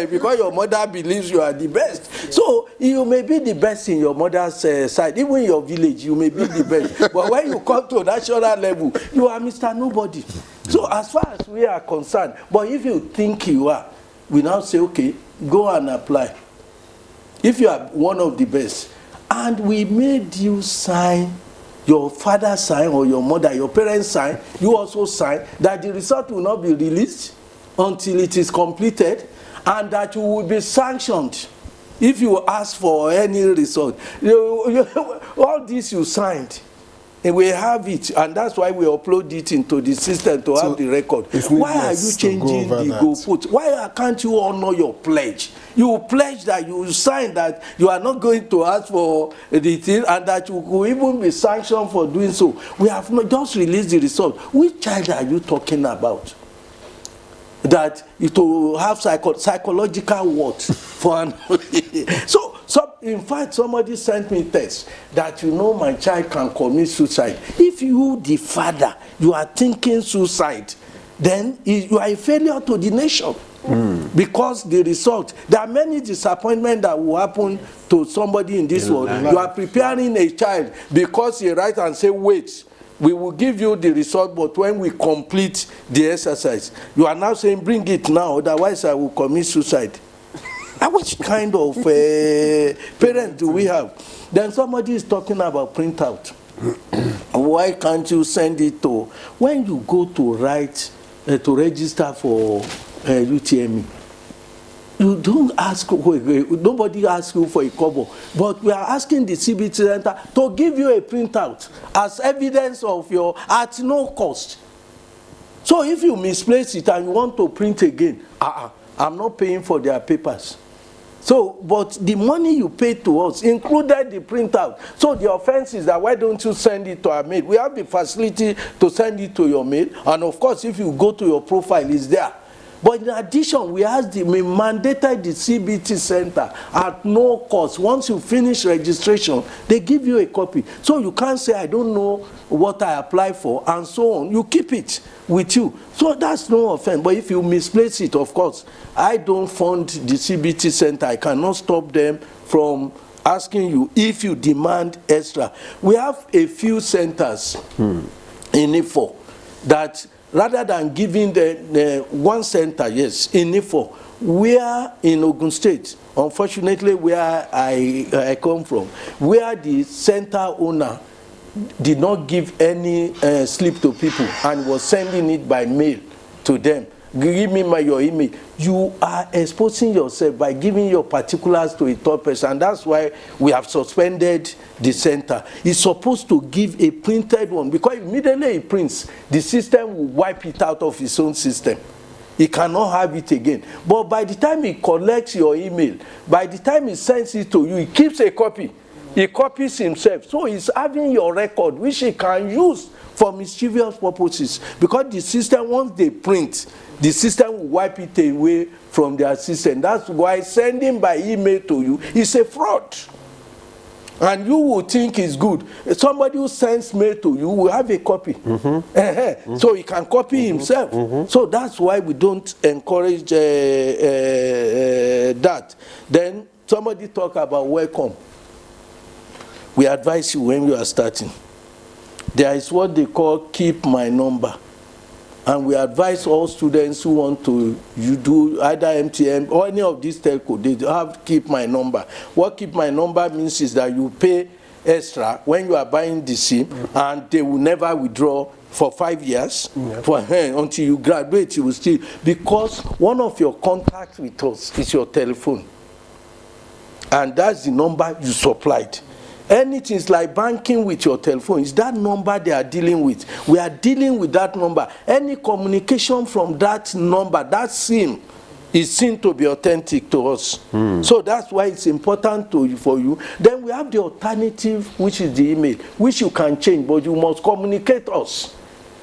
Because your mother believes you are the best. So you may be the best in your mother's side, even in your village, you may be the best. But when you come to national level, you are Mr. Nobody. So as far as we are concerned, but if you think you are, we now say, okay, go and apply. If you are one of the best, and we made you sign, your father sign or your mother, your parents sign, you also sign, that the result will not be released until it is completed, and that you will be sanctioned if you ask for any result. All this you signed. And we have it, and that's why we upload it into the system to have the record. Why are you changing the goalpost? Why can't you honor your pledge? You pledge that you sign that you are not going to ask for the thing, and that you could even be sanctioned for doing so. We have not just released the result. Which child are you talking about? That to have psychological what for an so in fact somebody sent me text that my child can commit suicide. If you the father you are thinking suicide, then you are a failure to the nation. Because the result, there are many disappointments that will happen to somebody in this world. You are preparing a child because you write and say wait, we will give you the result, but when we complete the exercise, you are now saying, bring it now, otherwise I will commit suicide. Which kind of parent do we have? Then somebody is talking about printout. Why can't you send it to, when you go to write, to register for UTME, you don't ask, nobody asks you for a kobo, but we are asking the CBT Center to give you a printout as evidence of your, at no cost. So if you misplace it and you want to print again, I'm not paying for their papers. So, but the money you paid to us included the printout. So the offense is that why don't you send it to our mail? We have the facility to send it to your mail, and of course if you go to your profile, it's there. But in addition, we mandated the CBT Center at no cost. Once you finish registration, they give you a copy. So you can't say, I don't know what I applied for, and so on. You keep it with you. So that's no offense. But if you misplace it, of course, I don't fund the CBT Center. I cannot stop them from asking you if you demand extra. We have a few centers in Ifo that, rather than giving the one center, yes, in Ifo, where in Ogun State, unfortunately where I come from, where the center owner did not give any slip to people and was sending it by mail to them. Give me your email. You are exposing yourself by giving your particulars to a third person, and that's why we have suspended the center. It's supposed to give a printed one, because immediately it prints, the system will wipe it out of its own system. He cannot have it again. But by the time he collects your email, by the time he sends it to you, he keeps a copy. He copies himself. So he's having your record, which he can use for mischievous purposes. Because the system, once they print, the system will wipe it away from their system. That's why sending by email to you is a fraud. And you will think it's good. Somebody who sends mail to you will have a copy. So he can copy himself. So that's why we don't encourage that. Then somebody talk about welcome. We advise you when you are starting. There is what they call keep my number. And we advise all students who want to do either MTM or any of these telco, they have keep my number. What keep my number means is that you pay extra when you are buying the SIM, and they will never withdraw for 5 years. Until you graduate, you will still, because one of your contacts with us is your telephone. And that's the number you supplied. Anything is like banking with your telephone. It's that number they are dealing with. We are dealing with that number. Any communication from that number, that SIM, is seen to be authentic to us. So that's why it's important for you. Then we have the alternative, which is the email, which you can change, but you must communicate us.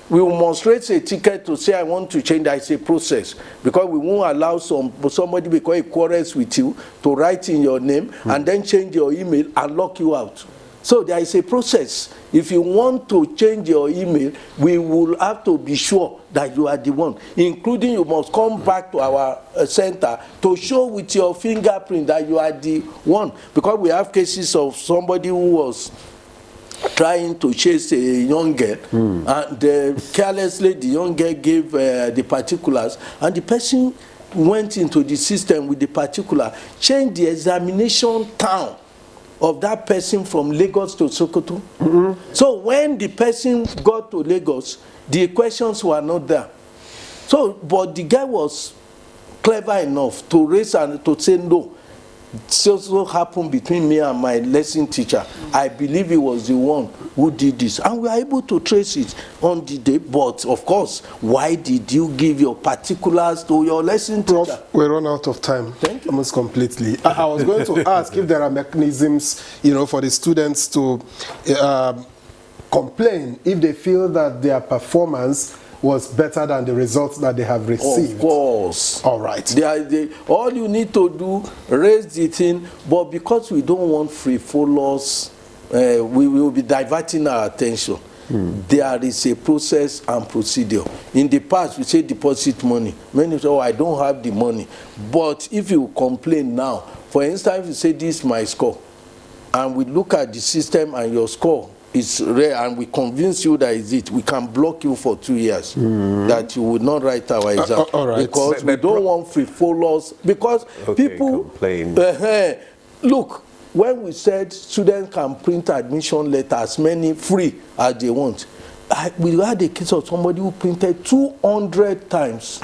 We must raise a ticket to say, I want to change. That is a process, because we won't allow somebody, because he quarrels with you, to write in your name and then change your email and lock you out. So there is a process. If you want to change your email, we will have to be sure that you are the one, including you must come back to our center to show with your fingerprint that you are the one, because we have cases of somebody who was trying to chase a young girl, and carelessly the young girl gave the particulars, and the person went into the system with the particular, changed the examination town of that person from Lagos to Sokoto. So when the person got to Lagos, the questions were not there. So, but the guy was clever enough to raise and to say no. So happened between me and my lesson teacher. I believe he was the one who did this, and we are able to trace it on the day. But of course, why did you give your particulars to your lesson teacher? Prof, we run out of time. Thank you. Almost completely. I was going to ask if there are mechanisms, for the students to complain if they feel that their performance was better than the results that they have received. Of course. All right. All you need to do, raise the thing, but because we don't want frivolous, we will be diverting our attention. There is a process and procedure. In the past, we say deposit money. Many say, I don't have the money. But if you complain now, for instance, if you say, this is my score, and we look at the system and your score, it's rare, and we convince you that is it, we can block you for 2 years, that you would not write our exam. All right. Because we don't want frivolous, because people complain. Look, when we said students can print admission letters, many free as they want, we had a case of somebody who printed 200 times.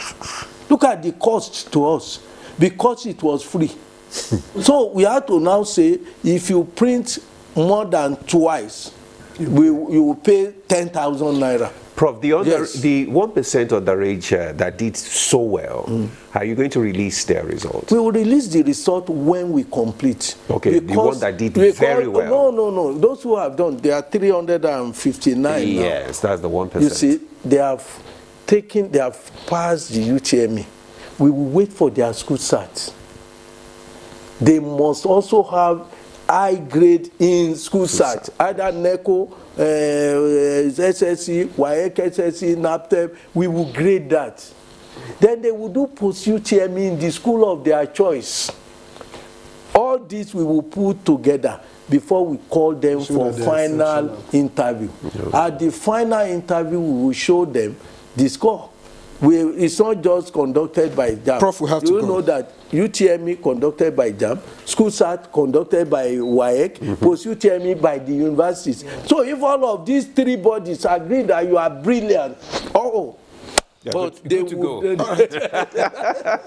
Look at the cost to us, because it was free. So we had to now say, if you print more than twice, you will pay 10,000 naira. Prof, the 1% underage that did so well, are you going to release their results? We will release the result when we complete. Okay, the one that did very well. No. Those who have done, there are 359 Yes, now. that's the 1%. You see, they have passed the UTMEU. We will wait for their school start. They must also have high grade in school start, either NECO, SSC, WAEC, SSC, NAPTEP. We will grade that. Then they will do post-UTME in the school of their choice. All this we will put together before we call them for final interview. At the final interview, we will show them the score. It's not just conducted by JAM. Prof, we have to go. You know that UTME conducted by JAM, school start conducted by WAEC, post-UTME by the universities. So if all of these three bodies agree that you are brilliant, but they will go.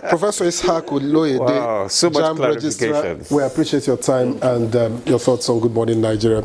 Professor Ishaq Oloyede, wow, so much JAM clarification. Registrar, we appreciate your time and your thoughts on Good Morning Nigeria.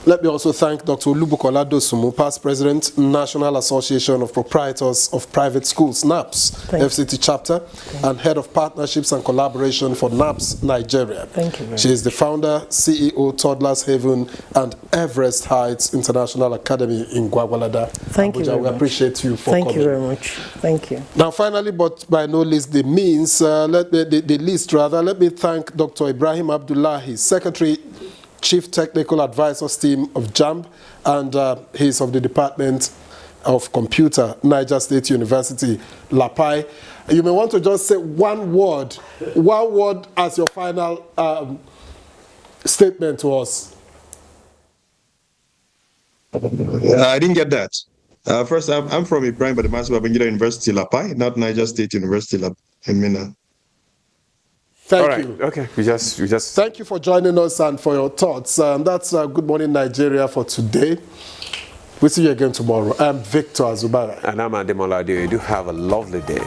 Let me also thank Dr. Olubukola Dosumu, past president, National Association of Proprietors of Private Schools, NAPS, FCT chapter, and head of partnerships and collaboration for NAPS Nigeria. Thank you very much. She is the founder, CEO, Toddlers Haven, and Everest Heights International Academy in Gwagwalada, Thank Abuja. you very We much. appreciate you for coming. Thank you very much. Thank you. Now, finally, but by no least the means, let me thank Dr. Ibrahim Abdullahi, Secretary, Chief Technical Advisors Team of JAM, and he's of the Department of Computer, Niger State University, Lapai. You may want to just say one word as your final statement to us. I didn't get that. First, I'm from Ibrahim Bademasu Babangida University, Lapai, not Niger State University in Minna. Thank you. Okay, we just Thank you for joining us and for your thoughts. That's Good Morning Nigeria for today. We'll see you again tomorrow. I'm Victor Azubara. And I'm Ademola Adeoye. Do have a lovely day.